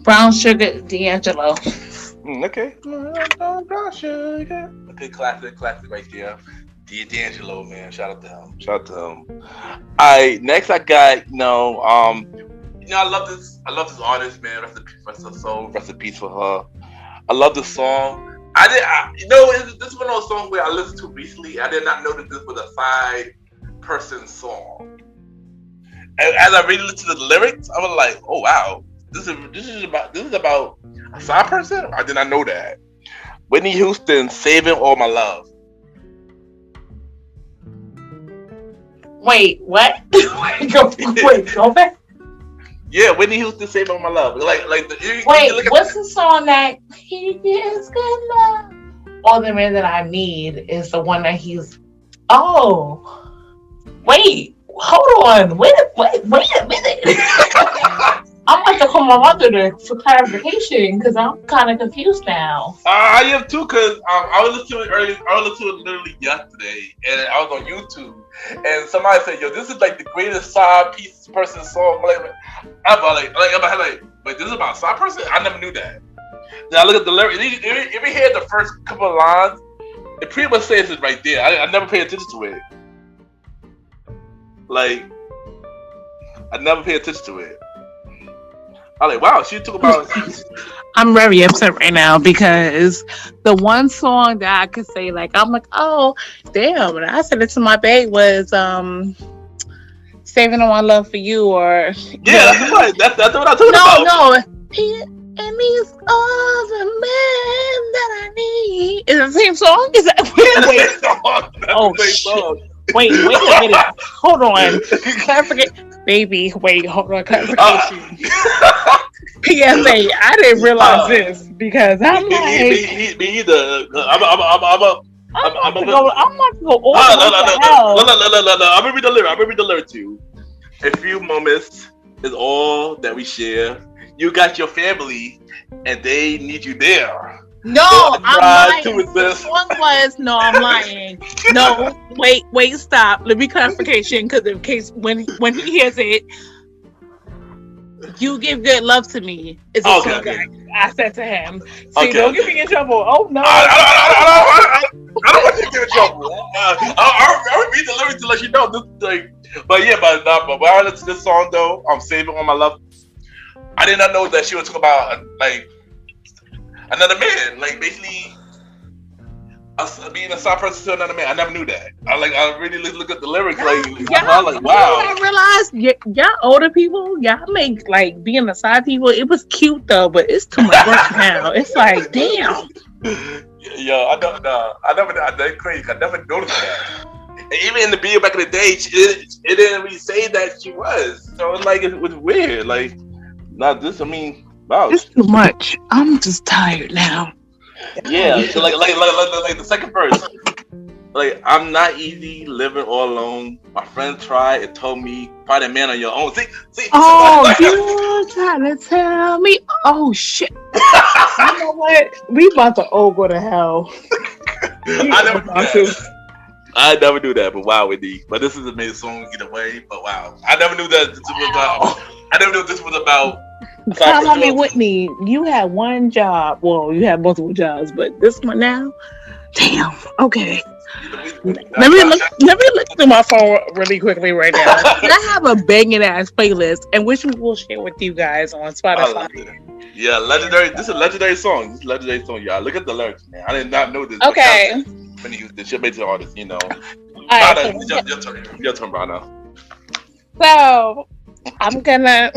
Brown Sugar D'Angelo. Okay. Brown Sugar. Okay, classic right there. D'Angelo, man. Shout out to him. Alright, next I got I love this artist, man. Rest in peace for her soul. Rest in peace for her. I love the song. This is one of those songs where I listened to recently. I did not know that this was a 5-person song. And as I really listened to the lyrics, I was like, "Oh wow, this is about a 5-person." I did not know that. Whitney Houston, "Saving All My Love." Wait, what? Go back. Yeah, Whitney Houston, "Saving All My Love." What's the song that he gives good love? All the Man That I Need is the one that he's. Oh, wait, hold on, wait a minute. I'm going to call my mother for clarification because I'm kind of confused now. I am too, because I was listening to it early. I was listening to it literally yesterday, and I was on YouTube, and somebody said, "Yo, this is like the greatest side piece person song ever." But this is about a side person? I never knew that. Now I look at the lyrics. If you hear the first couple of lines, it pretty much says it right there. I never paid attention to it. Like, I never paid attention to it. I'm like, wow, she talk about. I'm very upset right now because the one song that I could say, like, I'm like, oh, damn. And I said it to my babe was Saving All My Love for You, or. Yeah, that's what I'm talking about. No. And he's all the man that I need. Is it the same song? Is that wait? Oh shit! Wait a minute. Hold on. Clarification, baby. Wait, hold on. Clarification. PSA. I didn't realize this because I'm like. Me either. I'm not to go all the No. I'm gonna read the lyric to you. A few moments is all that we share. You got your family, and they need you there. No, I'm lying. The song was no, I'm lying. No, wait, stop. Let me clarification, because in case when he hears it, you give good love to me. Is a song that I said to him. See, don't get me in trouble. Oh no, I don't want you to get in trouble. I'll read the lyrics to let you know. But when I listen to this song though, I'm Saving All My Love. I did not know that she was talking about like another man, like basically being a side person to another man. I never knew that. I really look at the lyrics, I'm like, wow. I realized y'all older people, y'all make like being a side people. It was cute though, but it's too much work now. It's like, damn. Yo, I never. That's crazy. I never noticed that. And even in the video back in the day, it didn't really say that she was. So it's like it was weird. Like. Not this. I mean, wow. It's too much. I'm just tired now. Yeah. So like the second verse. Like, I'm not easy living all alone. My friend tried and told me, find a man on your own. See. Oh, you're trying to tell me? Oh shit. You know what? We about to all go to hell. I never knew that, but wow, Wendy. But this is an amazing song either way. But wow, I never knew that. I never knew this was about. Tell me, Whitney, you had one job. Well, you had multiple jobs, but this one now, damn. Okay. Let me look through my phone really quickly right now. I have a banging ass playlist, and which we will share with you guys on Spotify. Yeah, legendary. This is a legendary song. Y'all. Look at the lyrics, man. I did not know this. Okay. When he was the shit artist, you know. Right, your turn, Vanna. So I'm gonna.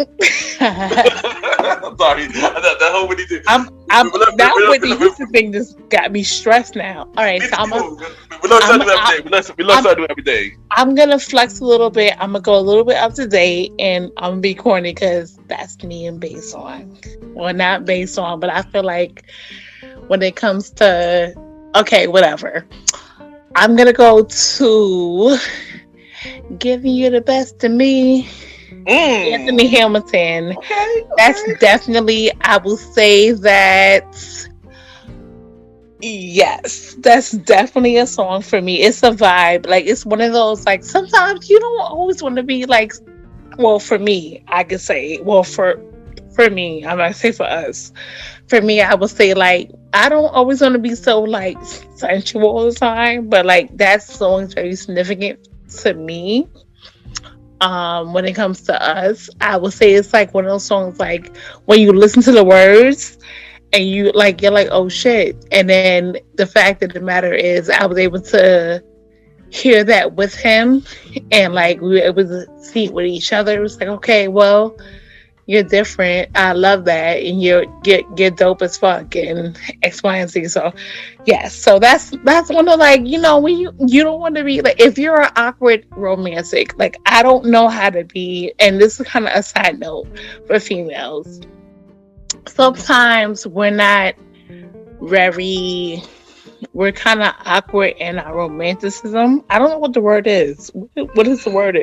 I'm sorry. That whole Whitney thing. That Whitney Houston thing just got me stressed now. All right, so we learn something every day. We learn something every day. I'm gonna flex a little bit. I'm gonna go a little bit up to date, and I'm gonna be corny because that's me and bass song. Well, not bass song, but I feel like when it comes to whatever. I'm gonna go to Giving You the Best of Me. Anthony Hamilton. Okay. That's definitely, I will say that, yes, that's definitely a song for me. It's a vibe. Like, it's one of those, like, sometimes you don't always want to be like, well, for me, I could say, well, for me, I'm not say for us. For me, I would say, like, I don't always want to be so, like, sensual all the time, but, like, that song is very significant to me. When it comes to us, I would say it's like one of those songs, like when you listen to the words and you're like, oh shit. And then the fact of the matter is I was able to hear that with him, and like we were able to see it with each other. It was like, okay, well, you're different. I love that, and you're dope as fuck, and X, Y, and Z. So, yes. So that's one of, like, you know, when you don't want to be like, if you're an awkward romantic, like, I don't know how to be. And this is kind of a side note for females. Sometimes we're not very we're kind of awkward in our romanticism. I don't know what the word is. What is the word?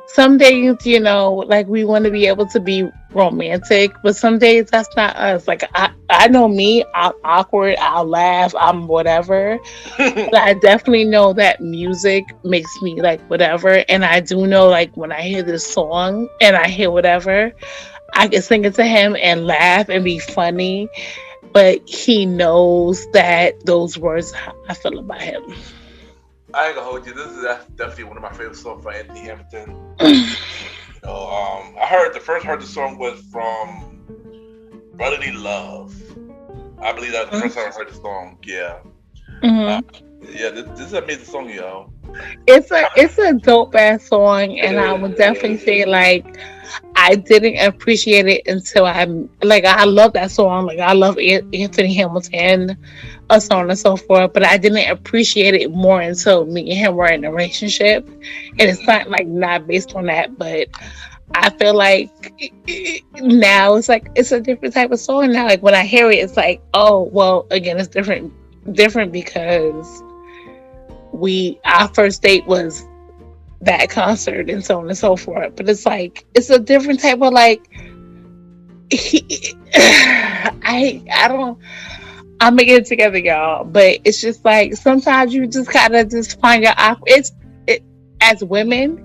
Some days, you know, like we want to be able to be romantic, but some days that's not us. Like I know me, I'm awkward, I'll laugh, I'm whatever. But I definitely know that music makes me like whatever. And I do know like when I hear this song and I hear whatever, I can sing it to him and laugh and be funny. But he knows that those words how I feel about him. I ain't gonna hold you. That's definitely one of my favorite songs by Anthony Hamilton. I heard the song was from Brotherly Love. I believe that was the first time I heard the song. Yeah. Yeah, this is an amazing song, yo. It's a dope ass song, and I would definitely say like I didn't appreciate it until I love that song. Like I love Anthony Hamilton, so on and so forth. But I didn't appreciate it more until me and him were in a relationship, and it's not based on that, but. I feel like now it's a different type of song now. Like when I hear it, it's like, oh well, again, it's different because our first date was that concert and so on and so forth. But it's like it's a different type of like. I'm gonna get it together, y'all. But it's just like sometimes you just gotta just find your awkward. As women.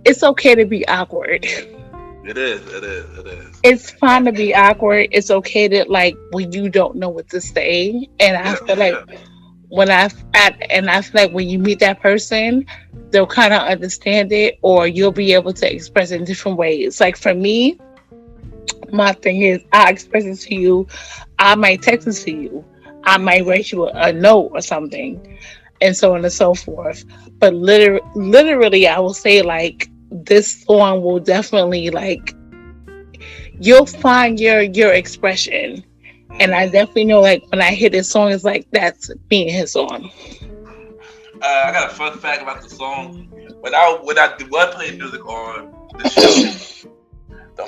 It's okay to be awkward. It is. It's fine to be awkward. It's okay to like when you don't know what to say. And I feel like I feel like when you meet that person, they'll kind of understand it, or you'll be able to express it in different ways. Like for me, my thing is I express it to you. I might text it to you. I might write you a note or something. And so on and so forth. But literally, I will say, like, this song will definitely, like, you'll find your expression. And I definitely know, like, when I hear this song, it's like, that's me and his song. I got a fun fact about the song. When I was playing music on the show,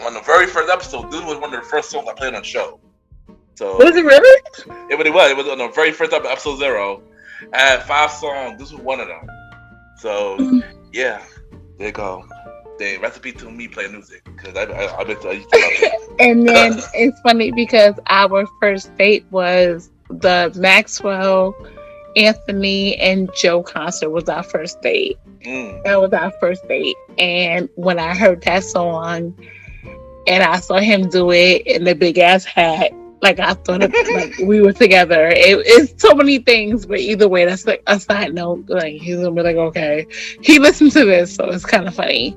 on the very first episode, this was one of the first songs I played on the show. So was it really? It really was. It was on the very first episode 0. I had 5 songs. This was one of them. So, yeah, there you go. The recipe to me playing music because I used to love it. And then it's funny because our first date was the Maxwell, Anthony, and Joe concert was our first date. That was our first date. And when I heard that song and I saw him do it in the big ass hat, like I thought like we were together. It's so many things, but either way, that's like a side note. Like he's gonna be like, okay, he listened to this, so it's kind of funny.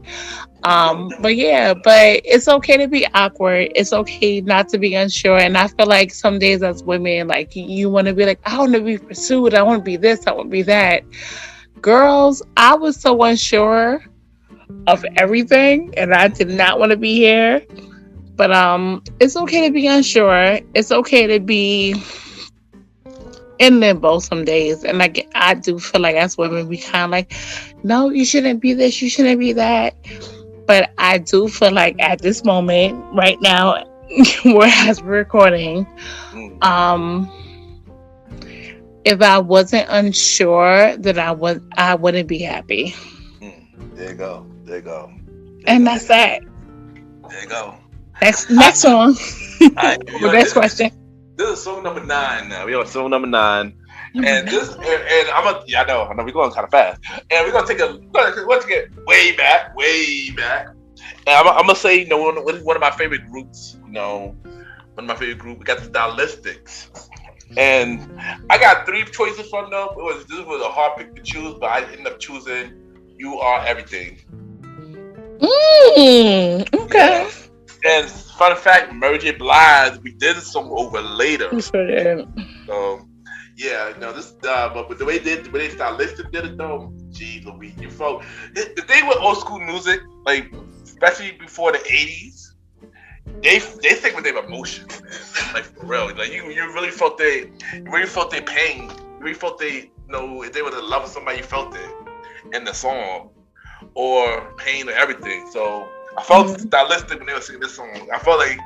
But it's okay to be awkward. It's okay not to be unsure. And I feel like some days as women, like you want to be like, I want to be pursued. I want to be this. I want to be that. Girls, I was so unsure of everything, and I did not want to be here. But it's okay to be unsure. It's okay to be in limbo some days. And like I do feel like as women, we kind of like, no, you shouldn't be this, you shouldn't be that. But I do feel like at this moment, right now, whereas we're recording, if I wasn't unsure, then I wouldn't be happy. There you go. And that's that. There you go. Next song. Right, next question. This is song number 9 now. We on song number 9. And this, and I know we're going kind of fast. And we're gonna take let's get way back. And I'm gonna say, one of my favorite groups. We got the Stylistics. And I got 3 choices from them. This was a hard pick to choose, but I ended up choosing "You Are Everything." Okay. Yeah. And fun fact, Mary J. Blige, we did this song over later. So yeah, this but the way they Stylistic did it though, geez Louise, you felt the thing with old school music, like especially before the 80s, they think with their emotion, man. Like for real. Like you really felt their pain. You really felt if they were the love of somebody, you felt it in the song or pain or everything. So I felt stylistic when they were singing this song. I felt like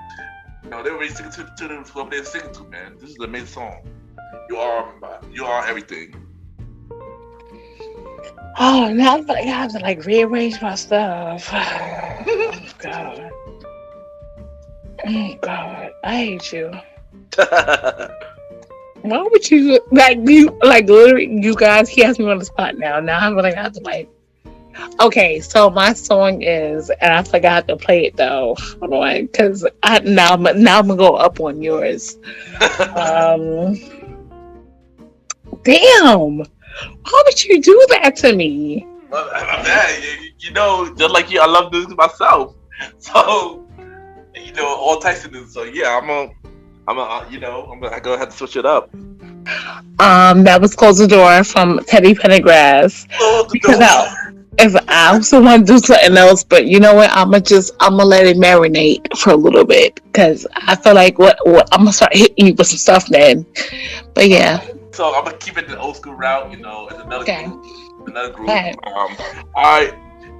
they were really singing to what they were singing to, man. This is an amazing song. You are everything. Oh, now I feel like I have to like rearrange my stuff. Oh God. Oh God. I hate you. Why would you like literally you guys he has me on the spot now. Now I'm like I have to like okay, so my song is and I forgot to play it though. Hold on, because now I'm gonna go up on yours. Damn! Why would you do that to me? Well, man, you know, just like you, I love music myself. So, you know, all types of music. So yeah, I'm gonna go ahead and switch it up. That was Close the Door from Teddy Pendergrass. Because I also want to do something else, but you know what? I'm gonna let it marinate for a little bit because I feel like what I'm gonna start hitting you with some stuff then. But yeah. So I'm gonna keep it the old school route, you know, as another group. Okay.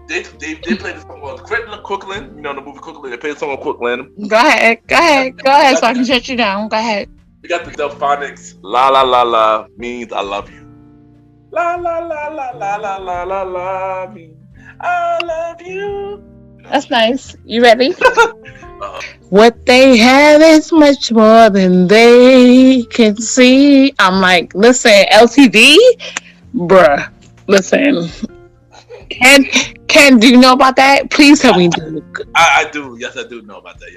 They played the song on Crooklyn, you know, the movie Crooklyn. They played the song on Crooklyn. Go ahead, so I can shut you down. Go ahead. We got the Delphonics. La la la la means I love you. La la la la la la la la la means I love you. That's nice. You ready? What they have is much more than they can see. I'm like, listen, LTD, bruh. Listen, Ken, do you know about that? Please tell me. I do. Yes, I do know about that.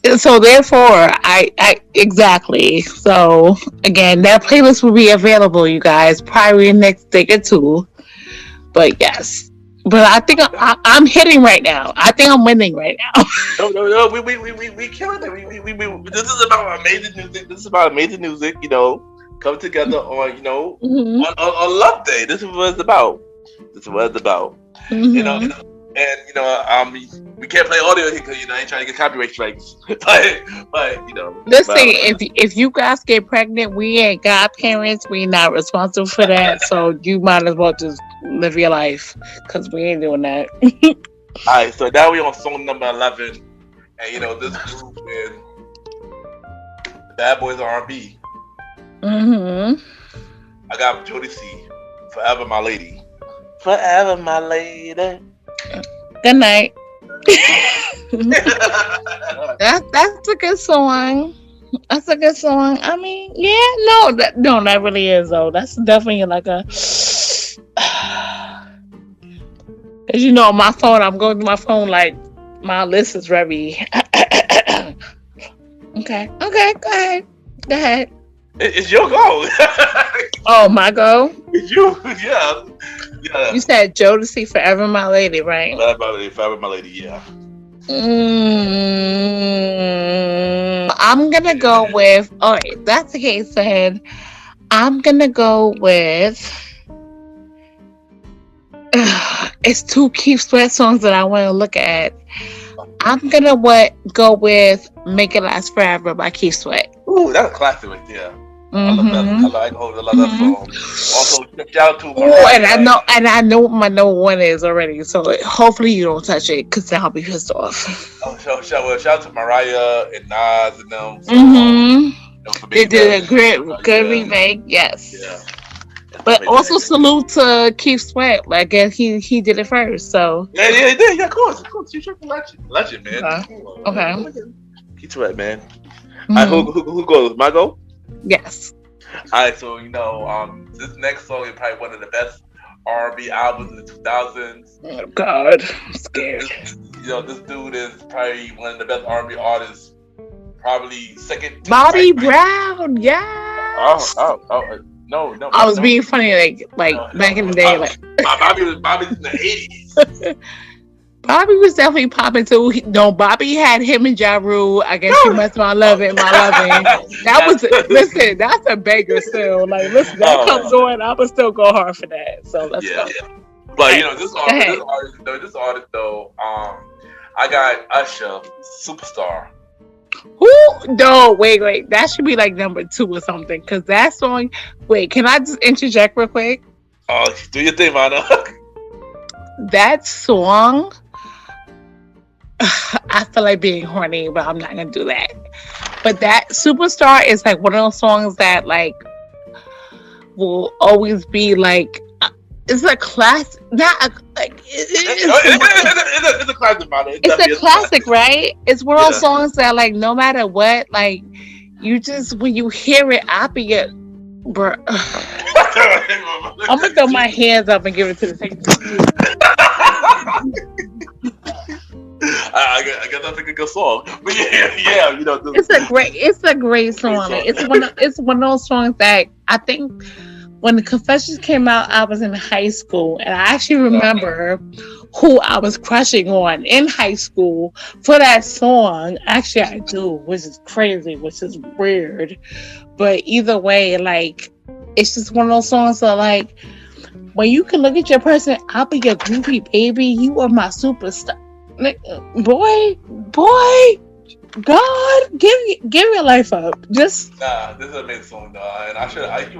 Yes. So therefore, I exactly. So again, that playlist will be available, you guys, probably next day or two. But yes. But I think I'm hitting right now. I think I'm winning right now. No. We killing it. This is about amazing music. This is about amazing music. You know, coming together on on Love Day. This is what it's about. Mm-hmm. You know, and we can't play audio here because I ain't trying to get copyright strikes. but you know. Listen, if you guys get pregnant, we ain't godparents. We not responsible for that. So you might as well just live your life because we ain't doing that. All right, so now we on song number 11, and this group is Bad Boys R&B. Mm-hmm. I got Jody C. Forever My Lady. Forever My Lady. Good night. That's a good song. That's a good song. I mean, yeah, no, that really is though. That's definitely like a. As you know, my phone. I'm going to my phone like my list is very. Okay, go ahead. It's your goal. Oh, my goal? It's you, yeah. You said Jodeci, Forever My Lady, right? Forever My Lady, yeah. I'm gonna go with. All right, that's the case. Then I'm gonna go with. It's two Keith Sweat songs that I want to look at. I'm gonna go with "Make It Last Forever" by Keith Sweat. Ooh, that's a classic right there. Mm-hmm. I love that song. Also, shout out to Mariah. Oh, and I know what my number one is already. So hopefully you don't touch it, because then I'll be pissed off. Oh, shout out to Mariah and Nas and them. So, mm-hmm. They did a good remake. Yes. Yeah. But also salute to Keith Sweat. Like, I guess he did it first. So yeah, he did. Yeah, of course. He's a legend, man. Okay. Keith Sweat, man. Mm-hmm. All right, who goes? My go? Yes. All right, so this next song is probably one of the best R&B albums in the 2000s. Oh God, I'm scared. This dude is probably one of the best R&B artists. Probably second. Bobby Brown, yeah. Oh. No. I was being funny, like back in the day, like Bobby was in the 80s. Bobby was definitely popping too. Bobby had him and Ja Rule. I guess you must my loving. That was listen. That's a banger still. Like listen, that comes on. I would still go hard for that. So let's go. Yeah. But this artist though. I got Usher, Superstar. Who? No, wait. That should be like number 2 or something. Cause that song. Wait, can I just interject real quick? Oh, do your thing, Vanna. That song. I feel like being horny, but I'm not gonna do that. But that Superstar is like one of those songs that like will always be like, it's a class, not a, like it's a classic about it. It's a classic, right? It's one of those songs that, like, no matter what, like, you just, when you hear it, I be it, bro. I'm gonna throw my hands up and give it to the second. I guess that's a good song, but yeah, you know, it's a great song. Like, it's one of those songs that I think when the Confessions came out, I was in high school, and I actually remember who I was crushing on in high school for that song. Actually, I do, which is crazy, which is weird, but either way, like, it's just one of those songs that, like, when you can look at your person, I'll be your groupie, baby. You are my superstar. Like, boy, God, give your life up. Just this is a amazing song, though, and I should have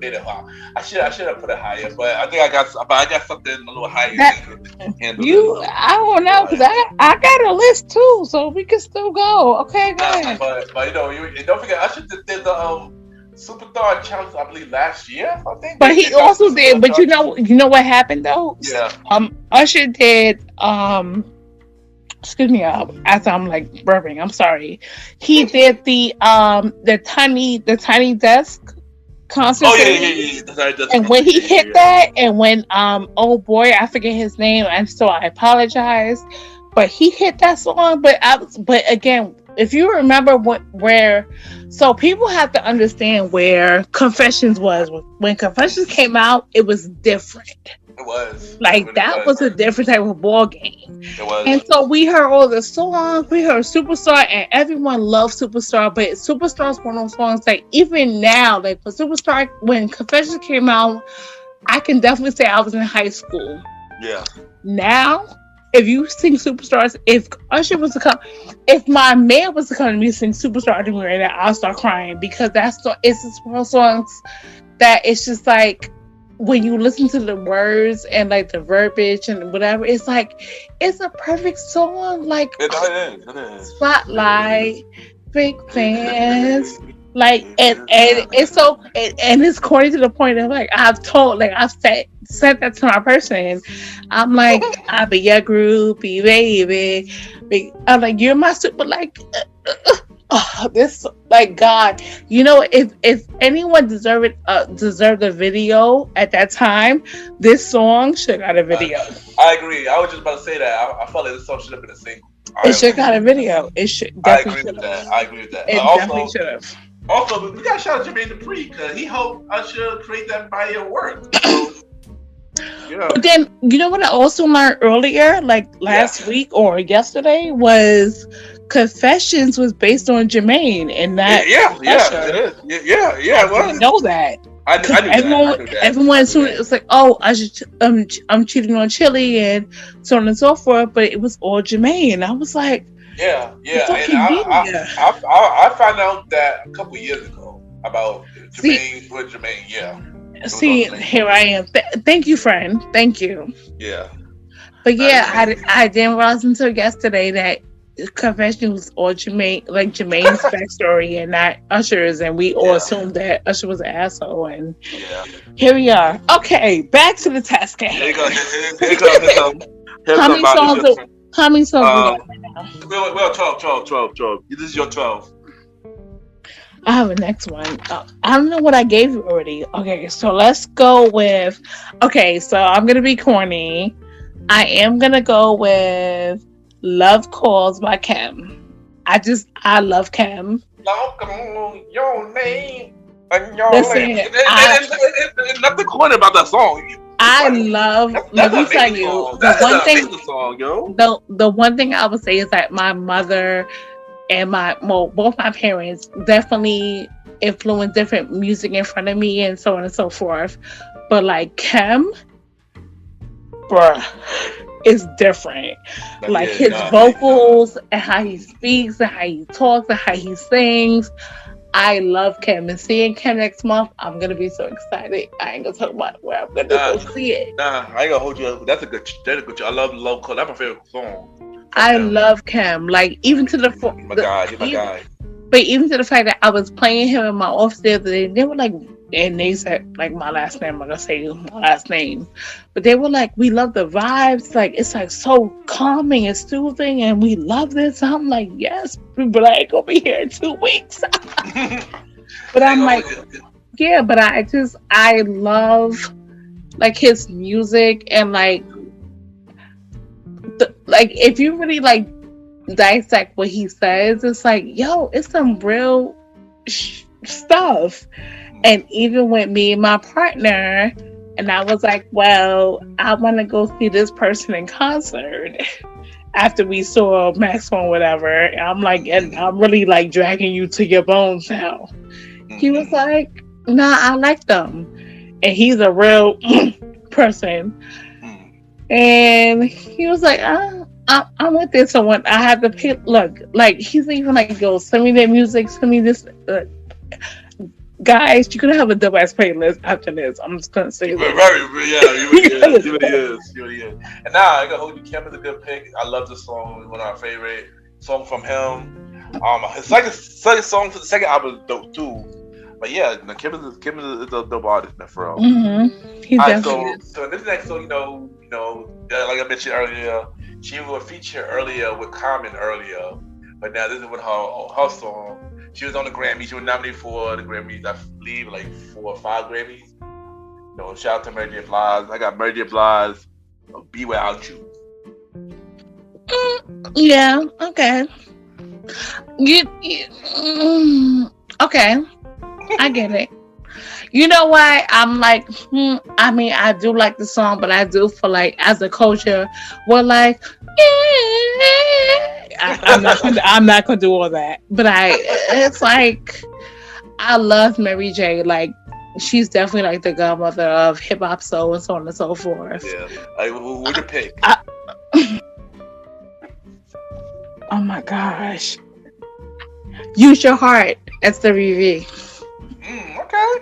made it high. I should have put it higher, but I think I got something a little higher. I don't know, because I got a list too, so we can still go. Okay, go ahead. But you know, you don't forget, Usher did the Superstar Challenge, I believe, last year. I think. But he also did. But you know what happened though? Yeah. Usher did. Excuse me, as I'm like burping, I'm sorry. He did the tiny desk concert. Oh yeah. And when he hit that, and when oh boy, I forget his name, and so I apologize. But he hit that song. But again, if you remember so people have to understand where Confessions was. When Confessions came out, it was different. It was. Like, that was a different type of ball game. It was. And so we heard all the songs, we heard Superstar, and everyone loved Superstar, but Superstar is one of those songs that even now, like, for Superstar, when Confessions came out, I can definitely say I was in high school. Yeah. Now, if you sing Superstars, if Usher was to come, if my man was to come to me and sing Superstar to me right now, I'll start crying, because it's just one of those songs that it's just like, when you listen to the words and like the verbiage and whatever, it's like, it's a perfect song. Like, it is. Spotlight, big fans, like, and it's so, and it's corny to the point of, like, I've said that to my person. I'm like, I'll be your groupie, baby. I'm like, you're my super, like, this, like, God, you know, if anyone deserved the video at that time, this song should have got a video. I agree. I was just about to say that. I felt like this song should have been a single. It should have got a video. It should. I agree with that. It definitely should have. Also, we got to shout out Jermaine Dupri, because he helped Usher create that body of work. So, yeah. But then, you know what I also learned earlier, like last week or yesterday, was Confessions was based on Jermaine and not Usher. It is. Yeah, it was. I didn't know that. I knew that. Everyone assumed it was like, oh, I'm cheating on Chili and so on and so forth, but it was all Jermaine. I was like, yeah. And I found out that a couple years ago about Jermaine. Yeah. See, here I am. Thank you, friend. Thank you. Yeah. But yeah, I didn't realize until yesterday that Confession was all Jermaine, like Jermaine's backstory and not Usher's, and we all assumed that Usher was an asshole, and here we are. Okay, back to the task. Here you go. How many songs we got right now? Well, 12. This is your 12. I have a next one. I don't know what I gave you already. Okay, so let's go with. Okay, so I'm gonna be corny. I am gonna go with Love Calls by Kim. I love Kim. Love calls your name and your Listen, name. There's nothing corny about that song. Let me tell you, the one thing I would say is that my mother and both my parents definitely influenced different music in front of me and so on and so forth. But like Kim, bruh, is different. Like his vocals and how he speaks and how he talks and how he sings. I love Kim, and seeing Kim next month, I'm gonna be so excited. I ain't gonna talk about where I'm gonna go see it. I ain't gonna hold you up. That's a good. I love Call. That's my favorite song. I love Kim. Like, even to the my guy. But even to the fact that I was playing him in my office the other day, they were like, and they said like my last name. I'm gonna say my last name, but they were like, "We love the vibes. Like it's like so calming and soothing, and we love this." I'm like, "Yes, but I ain't gonna be here in 2 weeks." But I'm like, yeah, but I love like his music and like like if you really like dissect what he says, it's like, yo, it's some real stuff. And even with me and my partner, and I was like, well, I want to go see this person in concert after we saw Maxwell, whatever. I'm like, and I'm really like dragging you to your bones now. He was like, nah, I like them. And he's a real person. And he was like, I'm with this someone. I have to pick. Look, like he's even like, yo, send me their music, send me this. Guys, you're gonna have a dope ass playlist after this. I'm just gonna say that. You really is. And now I got hold you. Kim is a good pick. I love this song. One of our favorite songs from him. His second song for the second album is dope too. But yeah, Kim is a dope artist, man, for real. Mm-hmm. He's definitely. So this next song, like I mentioned earlier, she was featured earlier with Common earlier, but now this is with her song. She was on the Grammys. She was nominated for the Grammys, I believe, like 4 or 5 Grammys. Shout out to Mary J. Blige. I got Mary J. Blige, Be Without You. Yeah, okay. Okay. I get it. You know why I'm like, I mean, I do like the song, but I do feel like as a culture, we're like, I'm not gonna do all that. But it's like, I love Mary J. Like, she's definitely like the godmother of hip hop soul and so on and so forth. Yeah. Who'd you pick? Oh my gosh. Use Your Heart, SWV. Okay.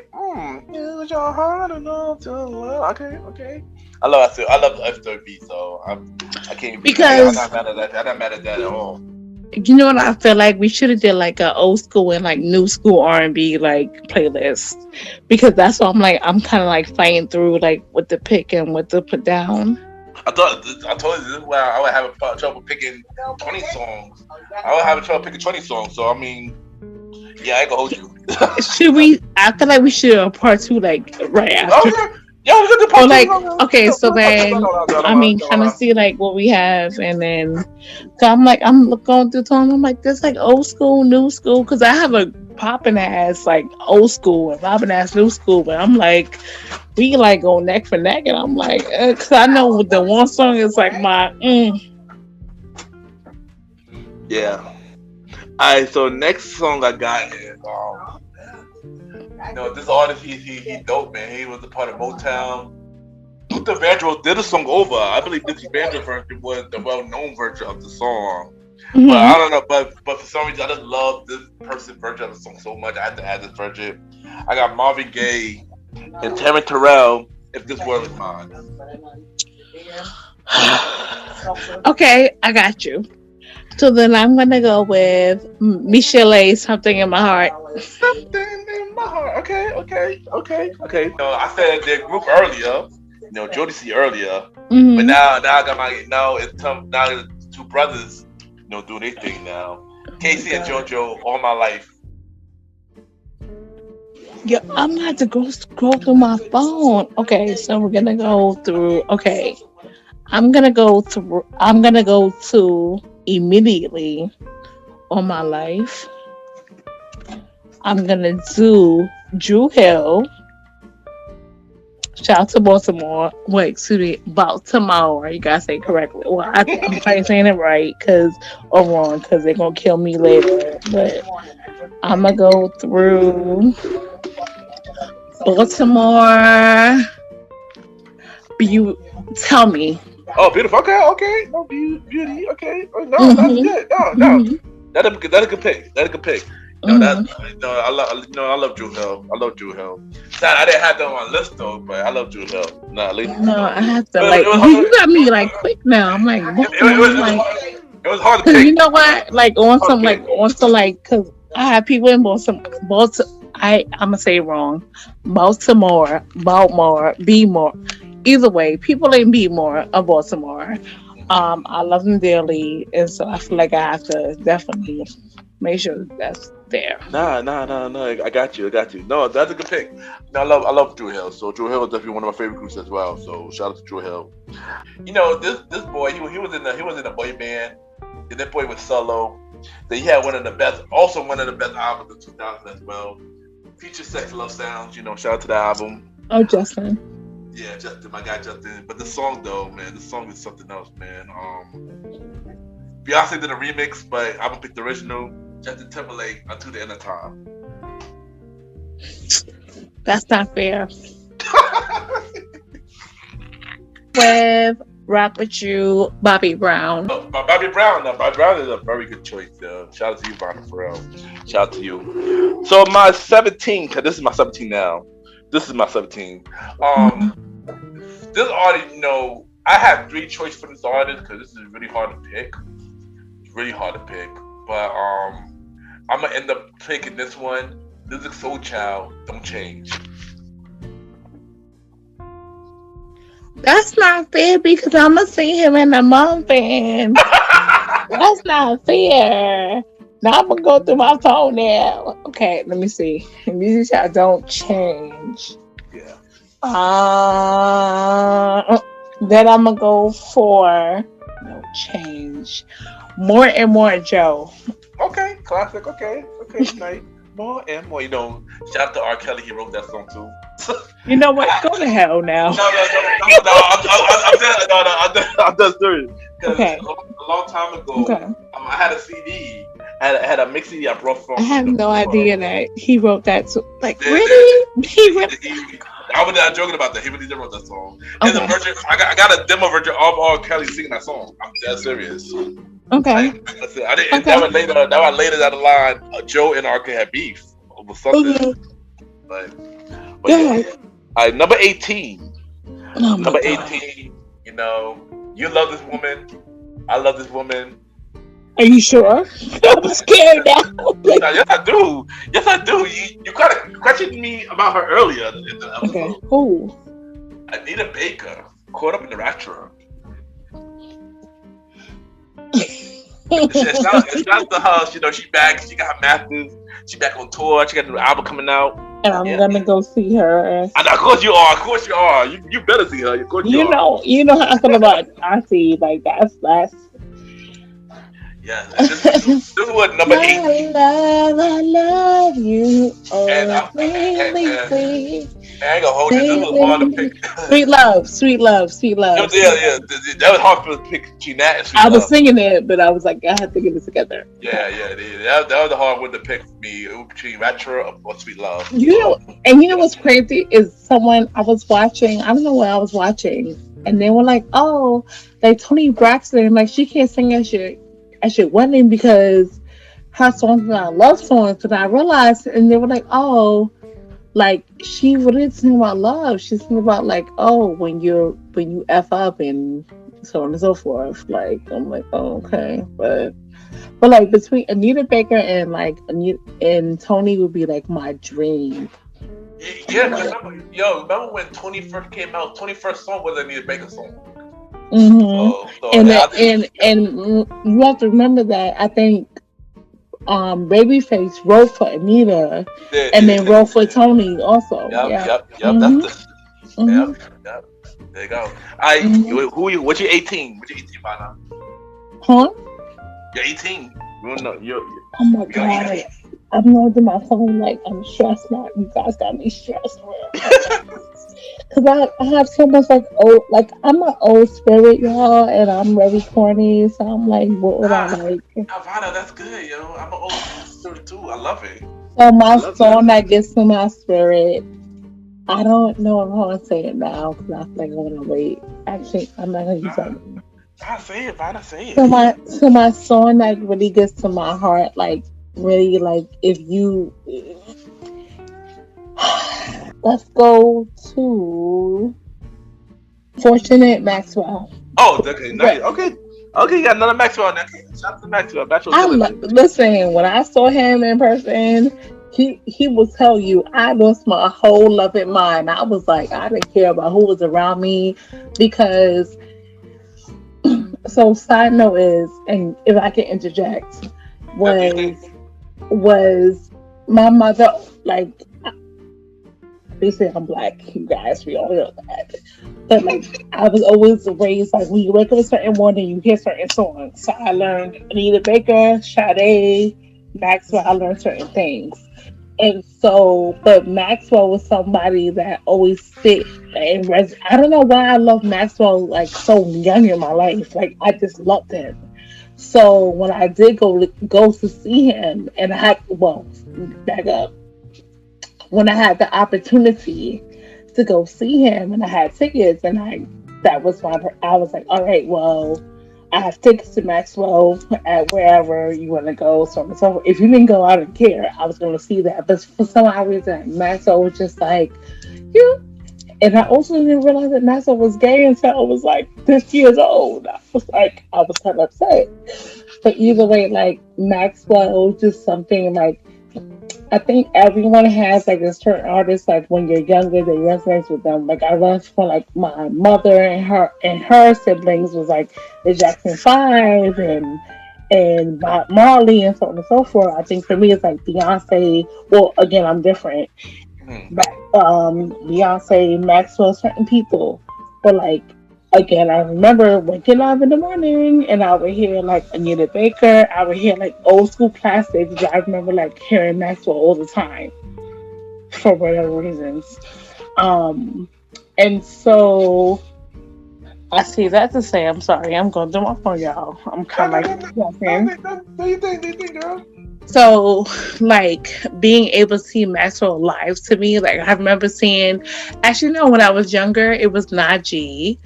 Use your heart enough to love. Okay. I love SWV, so I can't. Because I'm not mad at that at all. You know what I feel like we should have did like a old school and like new school R&B like playlist, because that's what I'm kind of like fighting through like what to pick and what to put down. I told you this is where I would have trouble picking 20 songs. I would have trouble picking 20 songs. So I mean, yeah, I ain't gonna hold you. Should we? I feel like we should do a part 2 like right after. Yeah, we could do part 2. Like, okay, so then I mean, kind of see like what we have, and then I'm going through time. I'm like, this like old school, new school, because I have a popping ass like old school and popping ass new school, but I'm like, we like go neck for neck, and I'm like, because I know the one song is like my. Yeah. Alright, so next song I got is this artist, he dope, man. He was a part of Motown. Luther Vandross did a song over. I believe Luther Vandross version was the well-known version of the song. Mm-hmm. But I don't know, but for some reason I just love this person's version of the song so much. I had to add this version. I got Marvin Gaye and Terrence Terrell, If This World Is Mine. Okay, I got you. So then I'm gonna go with Michelle, Something in My Heart. Something in my heart. Okay. I said their group earlier, Jodeci earlier, mm-hmm. But now I got it's 2 brothers, doing their thing now. Casey and JoJo, All My Life. Yeah, I'm gonna have to go scroll through my phone. Okay, so we're gonna go through. Okay, I'm gonna go to immediately All My Life. I'm gonna do Drew Hill. Shout out to Baltimore. Wait, excuse me, Baltimore. You gotta say it correctly. Well, I'm probably saying it right or wrong because they're gonna kill me later. But I'm gonna go through Baltimore. Tell me. Oh, beautiful. Okay. No, beauty. Okay. No, that's good. No. Mm-hmm. That's a good pick. No, mm-hmm. I love Drew Hill. Sad, I didn't have them on my list though, but I love Drew Hill. I have to you got me like quick now. I'm like, it was hard to pick. You know what? Like on some, because I have people in Baltimore. I I'm gonna say it wrong. Baltimore, Bmore. Either way, people in Bmore of Baltimore. I love them dearly, and so I feel like I have to definitely make sure that's there. Nah. I got you. No, that's a good pick. No, I love Drew Hill. So Drew Hill is definitely one of my favorite groups as well. So shout out to Drew Hill. You know, this boy, he was in a boy band. And that boy was solo. Then he had one of the best albums of 2000 as well. Future Sex Love Sounds. You know, shout out to the album. Oh, Justin. Yeah, Justin, my guy Justin. But the song though, man, the song is something else, man. Beyonce did a remix, but I'm gonna pick the original. Justin Timberlake, Until the End of Time. That's not fair. With Rock With You, Bobby Brown. Bobby Brown is a very good choice. Shout out to you, Vanna, for real. Shout out to you. So my 17, because this is my 17 now. This is my 17. This artist, you know, I have 3 choices for this artist because this is really hard to pick. It's really hard to pick. But I'm gonna end up picking this one. Music Soul Child, Don't Change. That's not fair because I'm gonna see him in a month, and that's not fair. Now I'm gonna go through my phone now. Okay, let me see. Music Child, Don't Change. Yeah. Then I'm gonna go for No Change. More and More Joe. Okay, classic. Okay, nice. More and more. You know, shout out to R. Kelly. He wrote that song too. You know what? Go to hell now. No. I'm just serious. Okay. A long time ago, I had a CD. I had a mix CD I brought from. I have no idea that he wrote that. Like, really? He wrote. I was not joking about that. He really did wrote that song. And the version, I got a demo version of R. Kelly singing that song. I'm dead serious. Okay. I didn't. That was later down the line. Joe and R. Kelly had beef over something. Okay. But yeah. All right, number 18. Number 18. You know, you love this woman. I love this woman. Are you sure? I'm scared now. Yes, I do. You kind of questioned me about her earlier in the episode. Okay. Who? Anita Baker, Caught Up in the Rapture. It's not the her. You know, she back. She got her masters. She back on tour. She got the new album coming out. And I'm gonna go see her. And of course you are. You better see her. Of course you are. You know how I feel about Darcy. Like that's. Yeah, this was number 18. I love you. Oh, and I ain't gonna hold you. This was hard to pick. Sweet love. Yeah. That was hard to pick between that and Sweet Love. I was was singing it, but I was like, I had to get it together. Yeah. That was a hard one to pick for me. It was between Retro or Sweet Love. You know what's crazy is someone I was watching. I don't know what I was watching, and they were like, "Oh, like Toni Braxton, like she can't sing at your wedding because her songs are not love songs." But I realized, and they were like, "Oh, like she wouldn't sing about love. She's singing about like, oh, when you F up and so on and so forth." Like I'm like, oh, okay, but like between Anita Baker and like and Toni would be like my dream. Yeah, remember when Toni first came out? Toni's first song was Anita Baker's song. Mm-hmm. And you have to remember that I think Babyface wrote for Anita and then wrote for Toni also. Yep. Mm-hmm. Yep. There you go. What's your 18? What's your 18 by now? Huh? You're 18. Oh my god. I'm going to my phone like I'm stressed now. You guys got me stressed. Because I have so much like I'm an old spirit, y'all, and I'm very corny, so I'm like, what would I like? Vanna, that's good, yo. I'm an old spirit too. I love it. So my song that gets to my spirit, I don't know if I want to say it now because I feel like I want to wait. Actually, I'm not going to use that. Say it, Vanna, say it. So my song that really gets to my heart, like, really, like, if you... Let's go to Fortunate Maxwell. Oh, okay, nice. Okay, you got another Maxwell. Shout out to Maxwell. Listen, when I saw him in person, he will tell you, I lost my whole loving mind. I was like, I didn't care about who was around me because. So, side note is, and if I can interject, was my mother like? They say I'm black, you guys. We all know that. But like, I was always raised like when you wake up a certain morning, you hear certain songs. So I learned Anita Baker, Sade, Maxwell. I learned certain things. And so, but Maxwell was somebody that always sit and I don't know why I love Maxwell like so young in my life. Like I just loved him. So when I did go to see him, and I had back up when I had the opportunity to go see him, and I had tickets, and I was like, all right, well. I have tickets to Maxwell at wherever you want to go. So if you didn't go, I didn't care. I was going to see that. But for some odd reason, Maxwell was just like, yeah. And I also didn't realize that Maxwell was gay until I was like 50 years old. I was kind of upset. But either way, like Maxwell was just something like, I think everyone has like a certain artist, like when you're younger, they resonate with them. Like I learned from like my mother and her siblings was like the Jackson 5 and Bob Marley and so on and so forth. I think for me it's like Beyonce. Well, again, I'm different. But Beyonce, Maxwell, certain people. But like again, I remember waking up in the morning and I would hear like Anita Baker. I would hear like old school classics. I remember like hearing Maxwell all the time for whatever reasons. And so I see that to say, I'm sorry, I'm going through my phone, y'all. I'm kind of girl. So, like, being able to see Maxwell live to me, like, I remember seeing, actually, no, when I was younger, it was Najee.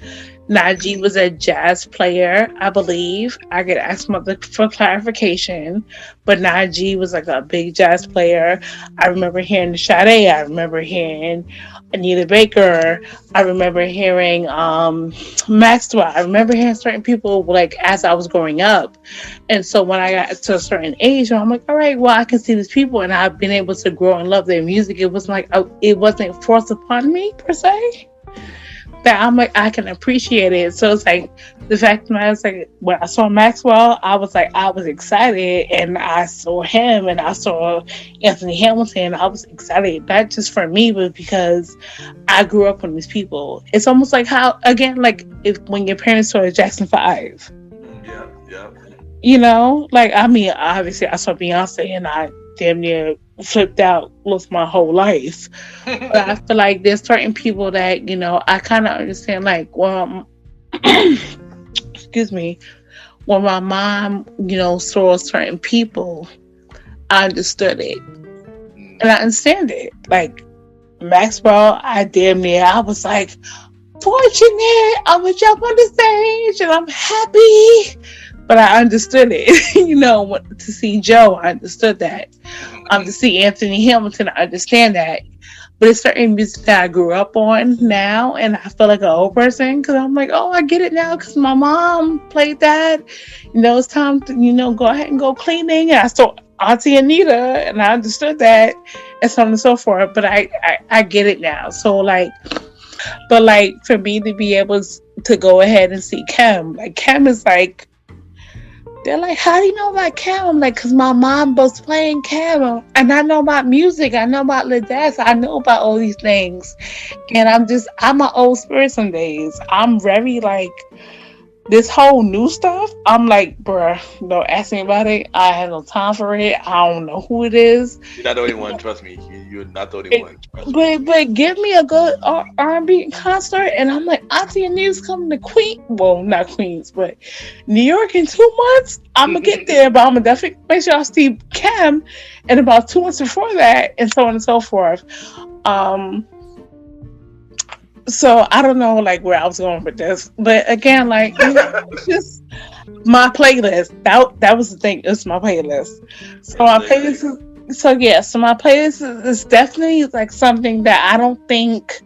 Najee was a jazz player, I believe. I could ask Mother for clarification, but Najee was like a big jazz player. I remember hearing the Sade. I remember hearing Anita Baker. I remember hearing Maxwell. I remember hearing certain people like as I was growing up. And so when I got to a certain age, I'm like, all right, well, I can see these people, and I've been able to grow and love their music. It was like it wasn't forced upon me per se. That I'm like, I can appreciate it. So it's like the fact that I was like, when I saw Maxwell, I was excited, and I saw him, and I saw Anthony Hamilton. I was excited, not just for me, but because I grew up with these people. It's almost like how, again, like when your parents saw Jackson 5. Yeah. You know, like, I mean, obviously I saw Beyonce and I damn near flipped out, lost my whole life. But I feel like there's certain people that, you know, I kind of understand, like, well, excuse me, when my mom, you know, saw certain people, I understood it. And I understand it. Like, Maxwell, I was like, fortunate, I'm gonna jump on the stage and I'm happy. But I understood it, you know, to see Joe, I understood that. To see Anthony Hamilton, I understand that. But it's certain music that I grew up on now, and I feel like an old person because I'm like, oh, I get it now because my mom played that. You know, it's time to, you know, go ahead and go cleaning. And I saw Auntie Anita, and I understood that, and so on and so forth. But I get it now. So, like, but like for me to be able to go ahead and see Kim, like Kim is like, they're like, how do you know about Kim? I'm like, because my mom was playing Kim. And I know about music. I know about Ladez. I know about all these things. And I'm an old spirit some days. I'm very like, this whole new stuff, I'm like, bruh, don't ask me about it. I have no time for it. I don't know who it is. You're not the only one, trust me. You're not the only one. But give me a good R&B concert, and I'm like, Auntie Anita's coming to Queens. Well, not Queens, but New York in 2 months. I'm going to get there, but I'm going to definitely make sure I see Cam in about 2 months before that, and so on and so forth. So I don't know like where I was going with this, but again, like it's just my playlist. That was the thing. It's my playlist. So my playlist so my playlist is definitely like something that I don't think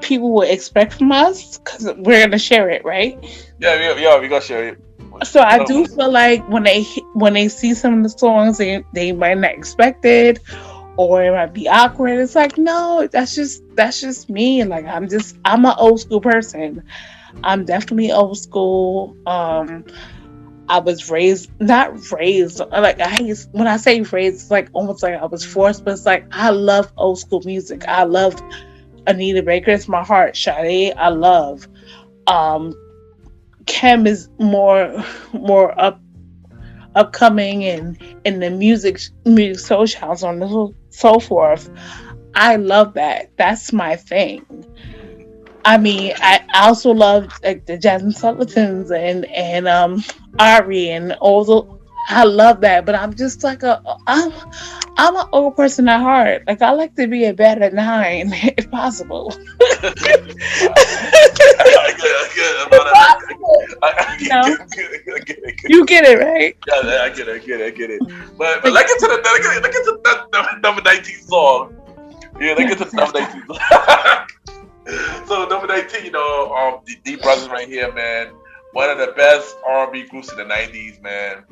people would expect from us because we're gonna share it, right? Yeah, we gonna share it. So I do feel like when they see some of the songs, they might not expect it. or it might be awkward. It's like, no, that's just me. Like I'm an old school person. I'm definitely old school. I was not raised, like when I say raised, it's like almost like I was forced, but it's like I love old school music. I love Anita Baker, it's my heart. Sade, I love. Kim is more upcoming and in the music social house on and so forth. I love that. That's my thing. I mean, I also love like the Jasmine Sullivan's and Ari and all the. I love that, but I'm just like I'm an old person at heart. Like I like to be in bed at 9 if possible. You get it, right? Yeah, I get it. But let's get to the number 19 song. Yeah, let's get to the number 19 song. So number 19, the Deep Brothers right here, man. One of the best R&B groups in the 90s, man.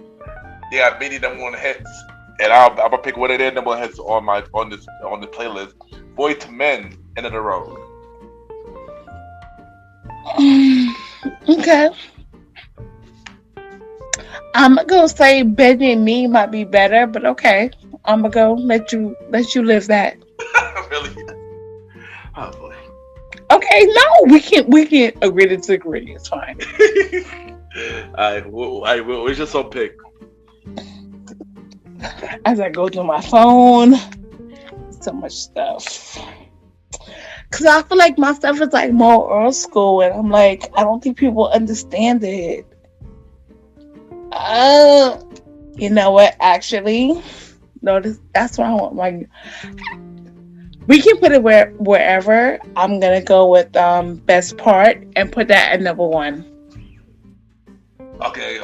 They got many number one hits, and I'm gonna pick one of their number one hits on the playlist. Boy to Men, End of the Road. Okay. I'm gonna say Betty and Me might be better, but okay. I'm gonna go let you live that. Really? Oh boy. Okay, no, we can agree to disagree. It's fine. What's your song pick? As I go through my phone, so much stuff. Cause I feel like my stuff is like more old school, and I'm like, I don't think people understand it. You know what? Actually, no, that's what I want. Like, we can put it wherever. I'm gonna go with Best Part and put that at number 1. Okay.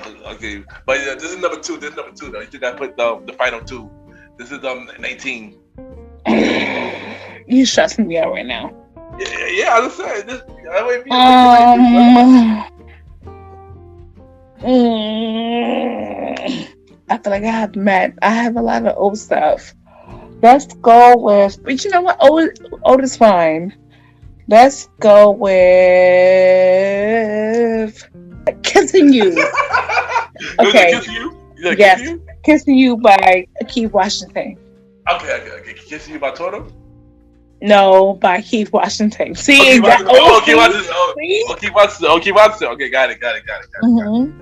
But this is number 2. This is number 2 though. You think I put the final 2? This is 19. You stressing me out right now. Yeah. I was saying this. I feel like I have a lot of old stuff. Let's go with, but you know what? Old is fine. Let's go with Kissing You. Okay. Kissing You? Yes. Kissing You by Keith Washington. Okay. Kissing You by Toto? No, by Keith Washington. See, Keith Washington. Keith Washington. Okay, got it. Mm-hmm.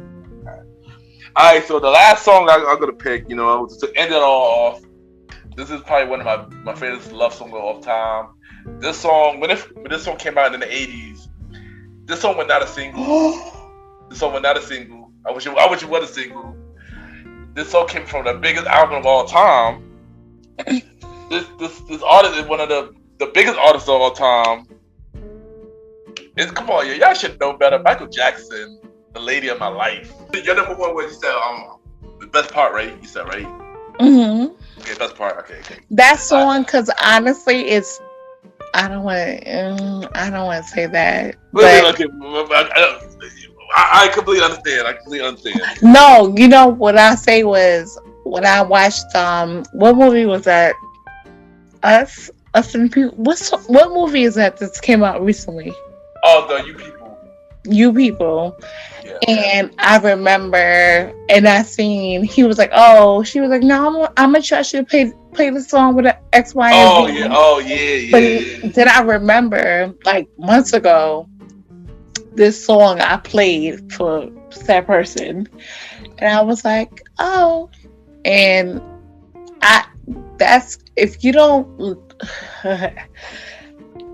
All right, so the last song I'm gonna pick, to end it all off. This is probably one of my favorite love songs of all time. This song, when this song came out in the 80s, this song was not a single. I wish it was a single. This song came from the biggest album of all time. This artist is one of the biggest artists of all time. Come on, y'all should know better. Michael Jackson, The Lady of My Life. Your number 1 was, you said, the Best Part, right? You said, right? Mm-hmm. Okay, Best Part. Okay. That song, because honestly, it's. I don't want to say that. But okay, I completely understand. No, you know what I say was when I watched what movie was that? Us and People. What movie is that came out recently? Oh, the You People. You People. Yeah. And I remember, and I seen he was like, "Oh," she was like, "No, I'm gonna trust you to play the song with an X, Y, and Z." Oh yeah. But then I remember, like months ago, this song I played for that person, and I was like, "Oh," and that's if you don't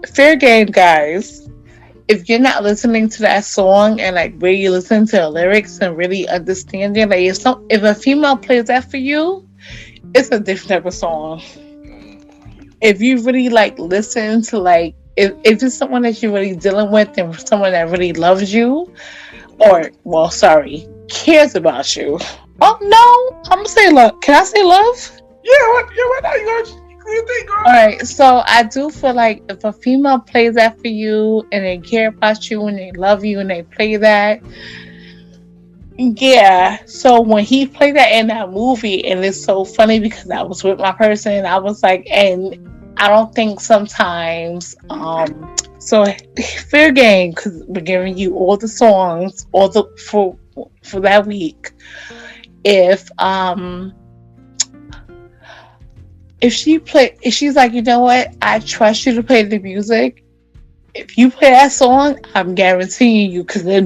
fair game, guys. If you're not listening to that song and like really listen to the lyrics and really understanding, like if a female plays that for you, it's a different type of song. If you really like listen to like if it's someone that you're really dealing with and someone that really loves you, cares about you. Oh no, I'm gonna say love. Can I say love? Yeah, right now you think, girl. All right, so I do feel like if a female plays that for you and they care about you and they love you and they play that, Yeah. So when he played that in that movie, and it's so funny because I was with my person, and I was like, and I don't think sometimes, so fair game because we're giving you all the songs, all the for that week. If she's like, you know what, I trust you to play the music. If you play that song, I'm guaranteeing you. Because the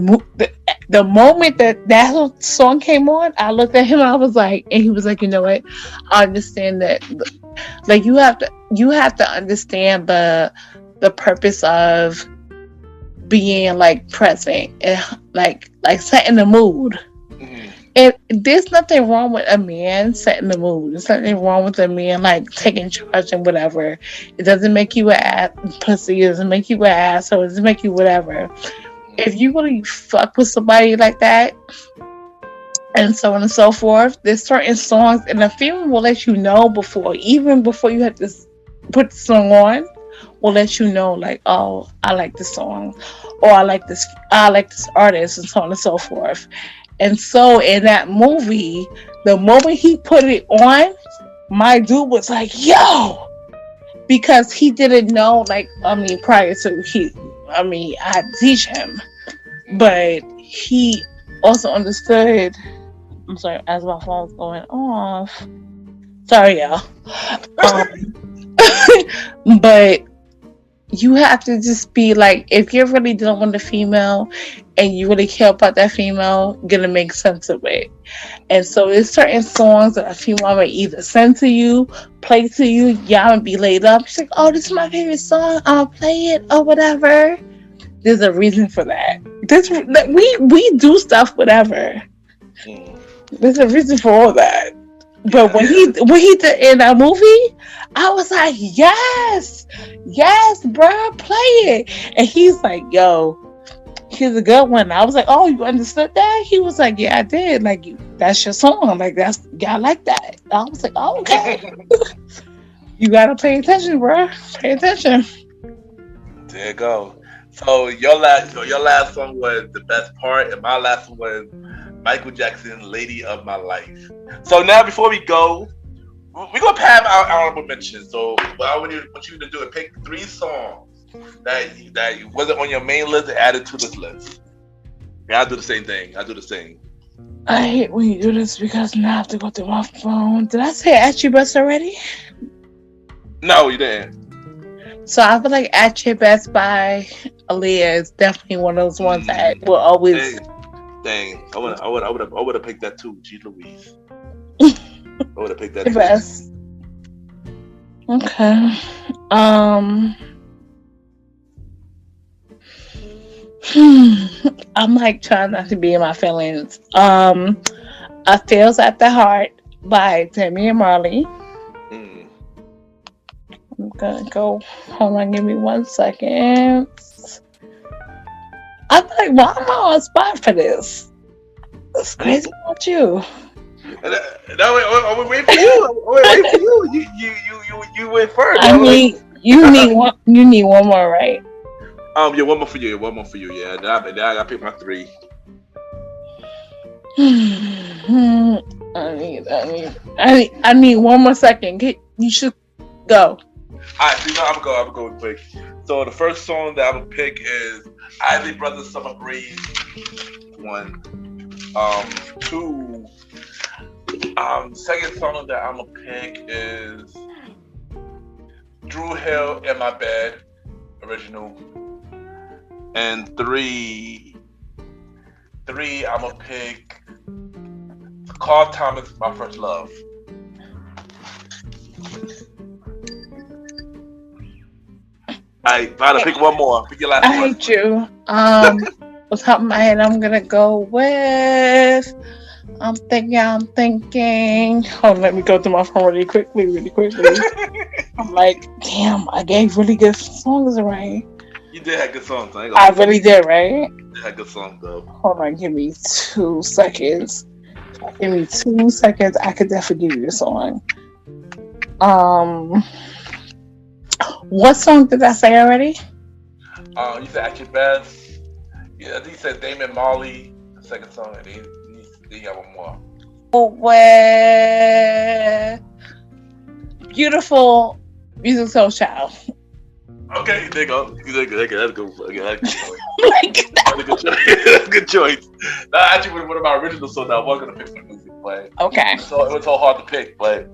moment that song came on, I looked at him and I was like, and he was like, you know what, I understand that. Like you have to understand the purpose of being like present and like setting the mood. And there's nothing wrong with a man setting the mood. There's nothing wrong with a man like taking charge and whatever. It doesn't make you an ass pussy. It doesn't make you an asshole. It doesn't make you whatever. If you really fuck with somebody like that, and so on and so forth, there's certain songs, and the female will let you know even before you have to put the song on, will let you know like, oh, I like this song, or I like this artist, and so on and so forth. And so in that movie, the moment he put it on, my dude was like, yo, because he didn't know, like, I mean, prior to I had to teach him, but he also understood. I'm sorry, as my phone's going off. Sorry, y'all. But you have to just be like, if you're really dealing with a female and you really care about that female, you're gonna make sense of it. And so there's certain songs that a female may either send to you, play to you, y'all gonna be laid up. She's like, oh, this is my favorite song, I'll play it or whatever. There's a reason for that. We do stuff, whatever. There's a reason for all that. But when he did in that movie, I was like, yes, bro, play it. And he's like, yo, here's a good one. I was like, oh, you understood that? He was like, yeah, I did. Like, that's your song. Like, I like that. I was like, oh, okay. You gotta pay attention, bro. Pay attention. There you go. So your last song was The Best Part, and my last one was Michael Jackson, Lady of My Life. So now, before we go, we're going to have our honorable mentions. So what I want you to do is pick 3 songs that wasn't on your main list and add it to this list. Yeah, I'll do the same thing. I'll do the same. I hate when you do this because now I have to go through my phone. Did I say At Your Best already? No, you didn't. So I feel like At Your Best by Aaliyah is definitely one of those ones that will always... Dang, I would have picked that too. G. Louise. I would have picked that too. Best. Okay. I'm like trying not to be in my feelings. A Feels at the Heart by Tammy and Marley. I'm gonna go. Hold on, give me 1 second. I'm like, why am I on spot for this? It's crazy about you. I would wait for you. You went first. I mean, you need one. You need one more, right? Yeah, one more for you. Yeah, then I gotta pick my 3. I need one more second. You should go. Alright, so I'm gonna go quick. So the first song that I'm gonna pick is Isley Brothers Summer Breeze. 1. 2. Second song that I'm gonna pick is Drew Hill in My Bed, original. And 3, I'm gonna pick Carl Thomas, My First Love. Alright, Vanna, pick one more. Pick your last one. I hate you. Off the top of my head, I'm gonna go with. I'm thinking. Hold on, let me go through my phone really quickly. I'm like, damn, I gave really good songs, right? You did have good songs. I really did, right? You had good songs, though. Hold on, give me 2 seconds. I could definitely give you a song. What song did I say already? You said At Your Best. Yeah, I think you said Damon Marley, the second song, and then you Then you got one more. With beautiful music soul child. Okay, there you go. That's a good choice. Like That's a good choice. That actually was one of my original songs that I was gonna pick for music, but okay. so it was so hard to pick, but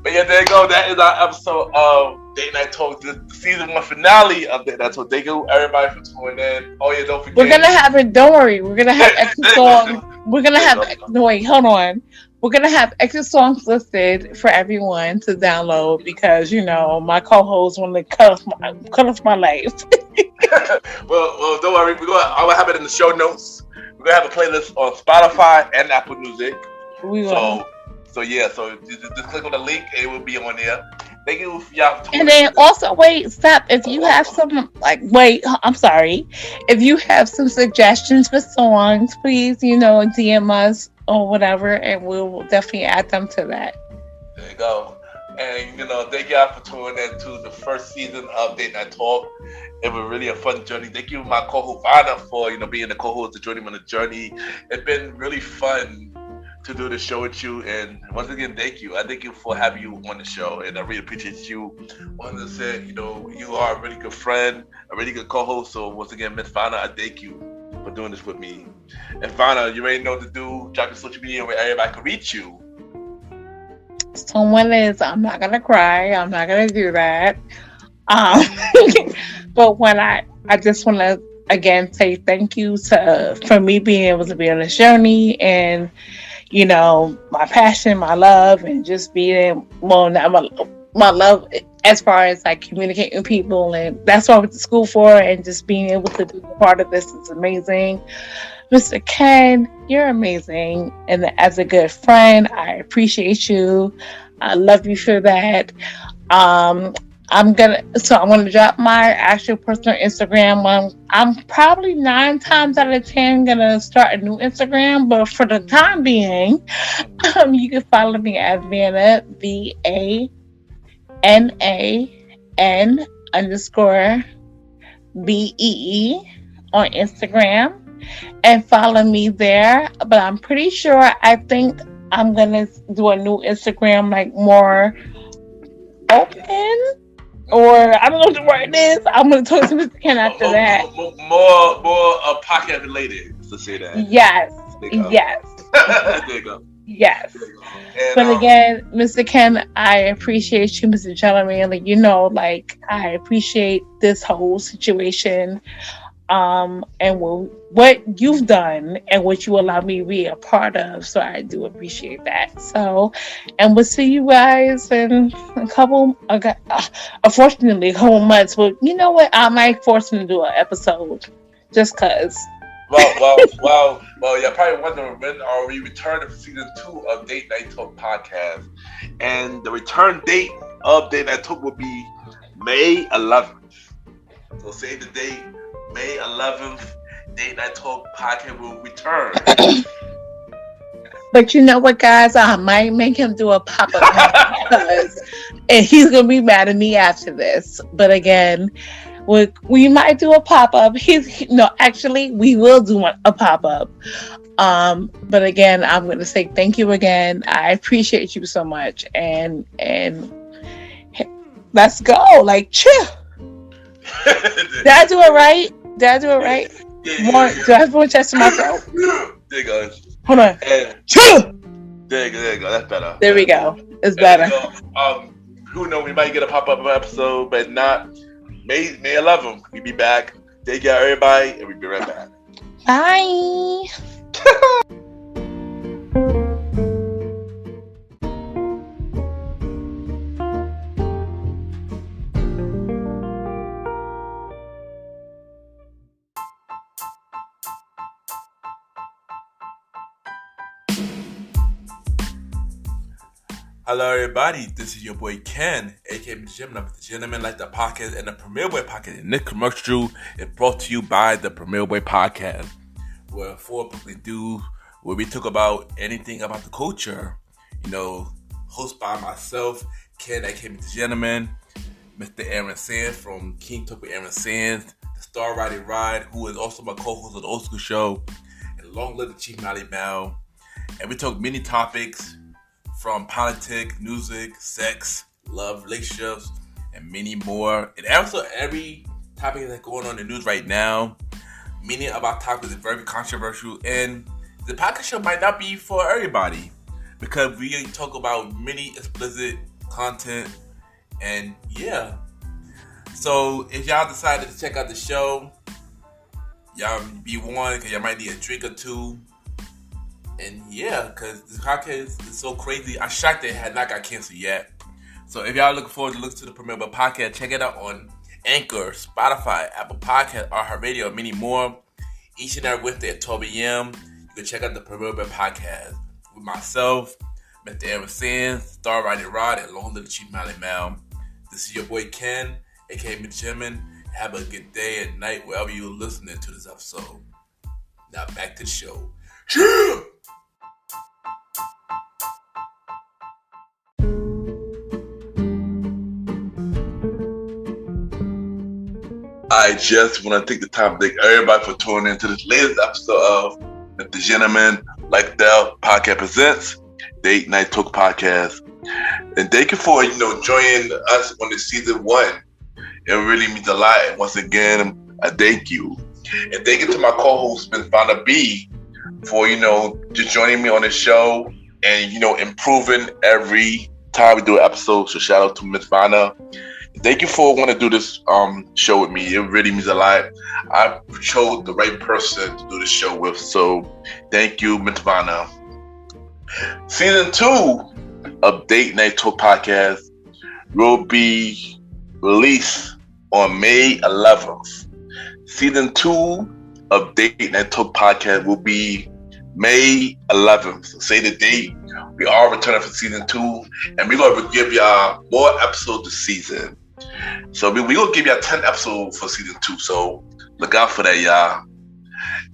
yeah, there you go. That is our episode of Date Night Talk, the season 1 finale of Date Night Talk. Thank you everybody for tuning in. Oh yeah, don't forget. We're gonna have it. Don't worry. We're gonna have extra songs. We're gonna have. No, wait, hold on. We're gonna have extra songs listed for everyone to download because my co-host want to cut off my life. well, don't worry. I will have it in the show notes. We're gonna have a playlist on Spotify and Apple Music. We will. So just click on the link and it will be on there. Thank you for y'all. And then also, stop. If you have some, I'm sorry. If you have some suggestions for songs, please, DM us or whatever, and we'll definitely add them to that. There you go. And, thank y'all for tuning in to the first season of Date Night Talk. It was really a fun journey. Thank you, my co-host Vanna, for, being the co-host to join me on the journey. It's been really fun to do the show with you, and once again, thank you. I thank you for having you on the show, and I really appreciate you. As I said, you are a really good friend, a really good co-host. So once again, Miss Vanna, I thank you for doing this with me. And Vanna, you already know what to do. Drop your social media where everybody can reach you. Someone is. I'm not gonna cry. I'm not gonna do that. But when I just want to again say thank you for me being able to be on this journey and. My passion, my love, and just being, my love as far as like communicating with people. And that's what I went to school for. And just being able to be a part of this is amazing. Mr. Ken, you're amazing. And as a good friend, I appreciate you. I love you for that. I'm going to drop my actual personal Instagram. I'm probably 9 times out of 10 going to start a new Instagram, but for the time being, you can follow me at Vanna, VANNA_BEE on Instagram and follow me there. But I'm pretty sure, I think I'm going to do a new Instagram, like more open. Or I don't know what the word is. I'm gonna talk to Mr. Ken after that. More podcast related. Let's say that. Yes. Yes. There you go. Yes. And, but again, Mr. Ken, I appreciate you, Mr. Gentleman. I appreciate this whole situation. And what you've done and what you allowed me to be a part of. So I do appreciate that. So, and we'll see you guys in unfortunately, a couple months. But you know what? I might force him to do an episode just because. Well, you're probably wondering when are we returning for season 2 of Date Night Talk podcast. And the return date of Date Night Talk will be May 11th. So save the date. May 11th, Date Night Talk podcast will return. But you know what, guys? I might make him do a pop-up and he's going to be mad at me after this. But again, we might do a pop-up. Actually, we will do a pop-up. But again, I'm going to say thank you again. I appreciate you so much. And let's go. Chill. Did I do it right? Yeah. Do I have more chest in my throat? There you go. Hold on. There you go. That's better. There we go. It's better. Who knows? We might get a pop-up episode, but not May 11th. We'll be back. Take care, everybody, and we'll be right back. Bye. Hello, everybody. This is your boy Ken, aka MrGentleman, like the podcast and the Premier Boy podcast. And this commercial is brought to you by the Premier Boy podcast, where we talk about anything about the culture. Hosted by myself, Ken, aka MrGentleman, Mr. Aaron Sands from King Talk with Aaron Sands, the Star Riding Ride, who is also my co-host of the Old School Show, and long live the Chief Mally Mal. and we talk many topics from politics, music, sex, love, relationships, and many more. And also every topic that's going on in the news right now, many of our topics are very controversial, and the podcast show might not be for everybody because we talk about many explicit content, and yeah. So if y'all decided to check out the show, y'all be warned because y'all might need a drink or two. And yeah, because this podcast is so crazy. I'm shocked that it had not got canceled yet. So if y'all looking forward to listen to the premiere of a podcast, check it out on Anchor, Spotify, Apple Podcasts, iHeartRadio, and many more. Each and every Wednesday at 12 a.m. You can check out the premiere of a podcast with myself, Mr. Aaron Sands, Star Riding Rod, and Long Little Chief Mally Mal. This is your boy Ken, aka MrGentleman. Have a good day and night wherever you're listening to this episode. Now back to the show. Yeah! I just want to take the time to thank everybody for tuning into this latest episode of MrGentleman Like That Podcast Presents Date Night Talk Podcast. And thank you for, joining us on this season 1. It really means a lot. And once again, I thank you. And thank you to my co-host, Ms. Vanna B, for, just joining me on the show and, improving every time we do an episode. So shout out to Ms. Vanna. Thank you for wanting to do this show with me. It really means a lot. I chose the right person to do this show with. So thank you, Ms. Vanna. Season 2 of Date Night Talk Podcast will be released on May 11th. Season 2 of Date Night Talk Podcast will be May 11th. So say the date. We are returning for season 2, and we're going to give y'all more episodes this season. So we're going to give y'all 10 episodes for season 2. So look out for that, y'all.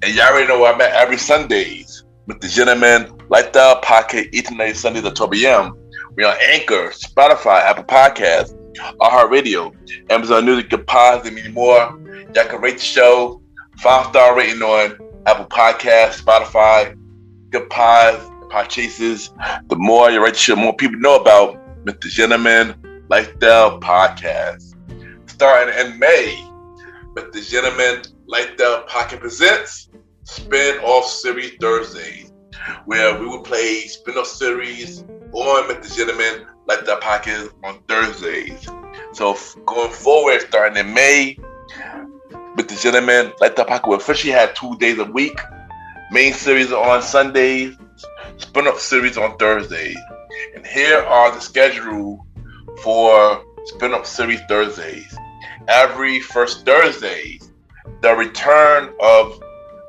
And y'all already know where I'm at every Sundays with the Gentleman Lifestyle Podcast, each and every Sundays at 12 a.m. We're on Anchor, Spotify, Apple Podcasts, iHeartRadio, Amazon Music, Good Pods, and many more. Y'all can rate the show 5-star rating on Apple Podcasts, Spotify, Good Pods, Podchases. The more you rate the show, more people know about MrGentleman Lifestyle Podcast. Starting in May, MrGentleman Lifestyle Podcast presents Spinoff Series Thursdays, where we will play Spinoff series on MrGentleman Lifestyle Podcast on Thursdays. So going forward, starting in May, MrGentleman Lifestyle Podcast will officially have 2 days a week. Main series on Sundays, Spinoff series on Thursdays. And here are the schedule for Spinoff series Thursdays. Every first Thursday, the return of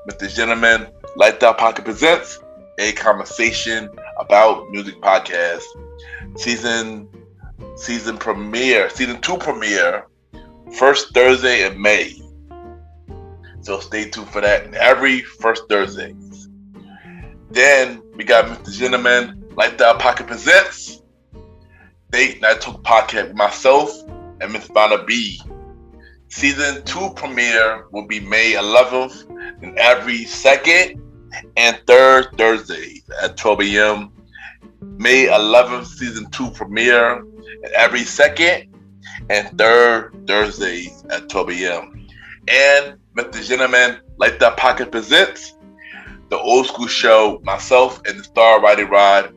MrGentleman Lifestyle Podcast presents a conversation about music podcast. Season 2 premiere, first Thursday in May. So stay tuned for that. And every first Thursdays. Then we got MrGentleman Lifestyle Podcast presents Date Night Talk Podcast with myself and Ms. Vanna B. Season 2 premiere will be May 11th and every second and third Thursday at 12 a.m. May 11th, Season 2 premiere and every second and third Thursdays at 12 a.m. And MrGentleman Lifestyle Podcast presents the Old School Show, myself and the Star Riding Rod.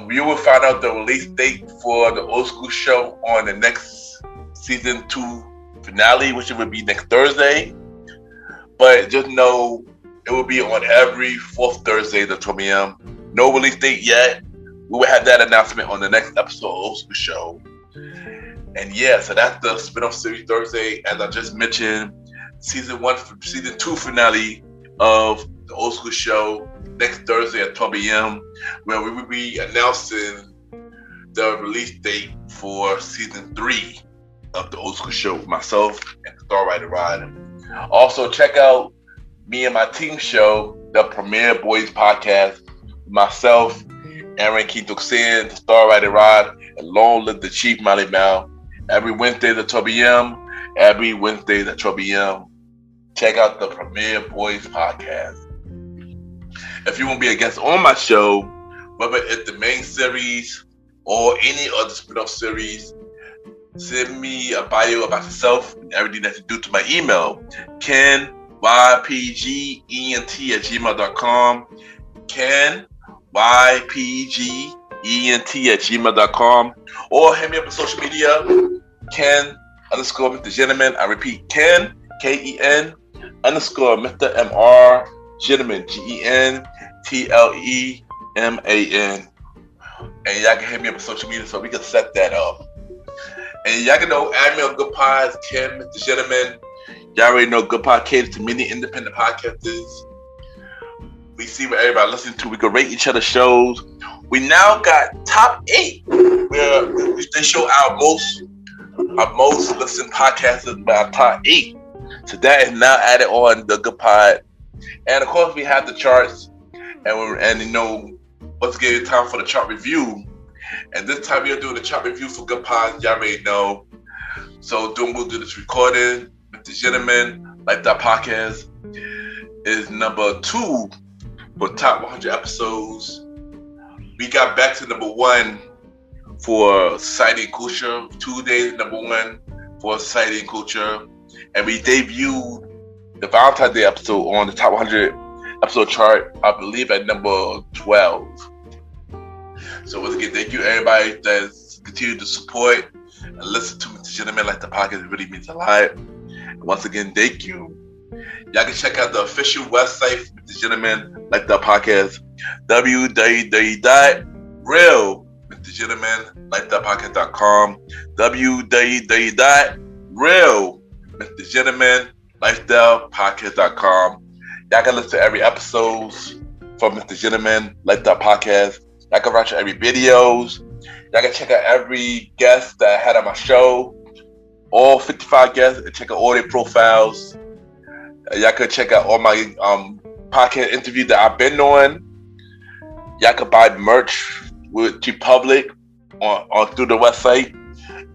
We will find out the release date for the Old School Show on the next season 2 finale, which will be next Thursday. But just know it will be on every fourth Thursday at 12 a.m. No release date yet. We will have that announcement on the next episode of Old School Show. And yeah, so that's the Spinoff series Thursday. As I just mentioned, season 2 finale of the Old School Show next Thursday at 12 a.m. where we will be announcing the release date for season 3 of the Old School Show with myself and the Star Rider Ride. Also check out me and my team show, the Premier Boys Podcast, with myself, Aaron Keith-Oxen, the Star Rider Ride, and Long Live the Chief Mally Mal. Every Wednesday at 12 a.m. Every Wednesday at 12 a.m. Check out the Premier Boys Podcast. If you want to be a guest on my show, whether it's the main series or any other spin-off series, send me a bio about yourself and everything that you do to my email, kenYPGENT@gmail.com, kenYPGENT@gmail.com, or hit me up on social media, Ken_MrGentleman. I repeat, Ken, KEN _Mr. MR Gentleman, GENTLEMAN. And y'all can hit me up on social media so we can set that up. And y'all can know, add me on Good Pods, Ken, Mr. Gentleman. Y'all already know Good Pod caters to many independent podcasters. We see what everybody listening to. We can rate each other's shows. We now got top 8, where they show our most listened podcasters by our top 8. So that is now added on the Good Pod. And of course, we have the charts. And you know, once again, it's time for the chart review. And this time we're doing the chart review for Good Pods. Y'all already know. So we'll do this recording. Mr. Gentleman, like that podcast, is number 2 for top 100 episodes. We got back to number 1 for Society and Culture. 2 days, number 1 for Society and Culture. And we debuted the Valentine's Day episode on the top 100 episode chart, I believe at number 12. So once again, thank you everybody that's continued to support and listen to Mr. Gentleman like the podcast. It really means a lot. And once again, thank you. Y'all can check out the official website for Mr. Gentleman like the podcast, www.realmrgentlemanlikethepodcast.com, www.realmrgentlemanlikethepodcast.com. Y'all can listen to every episode from Mr. Gentleman like the podcast. Y'all can watch every videos. Y'all can check out every guest that I had on my show. All 55 guests, and check out all their profiles. Y'all can check out all my podcast interviews that I've been on. Y'all can buy merch with G-Public on through the website.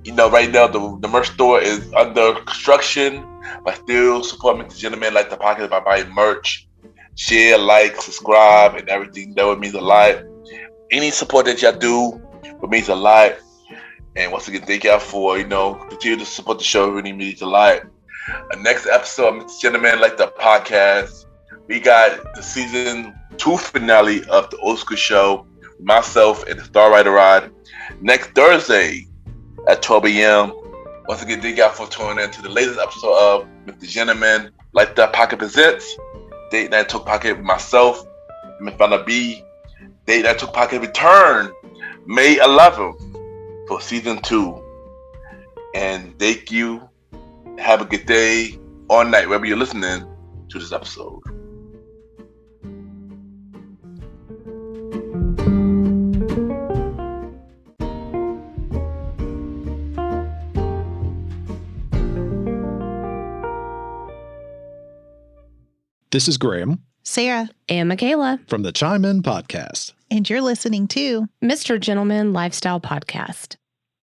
You know, right now the merch store is under construction, but still support Mr. Gentleman like the podcast by buying merch. Share, like, subscribe, and everything. That would mean a lot. Any support that y'all do would mean a lot. And once again, thank y'all for, continue to support the show. It really means a lot. Next episode of Mr. Gentleman like the podcast, we got the season 2 finale of the Old School Show, myself and the Star Rider Rod, next Thursday at 12 a.m. Once again, thank y'all for tuning in to the latest episode of Mr. Gentleman like the podcast presents Date Night Talk Podcast with myself and Miss Vanna B. Date Night Talk Podcast return May 11th for season 2. And thank you. Have a good day or night, wherever you're listening to this episode. This is Graham, Sarah, and Michaela from the Chime In Podcast. and you're listening to Mr. Gentleman Lifestyle Podcast.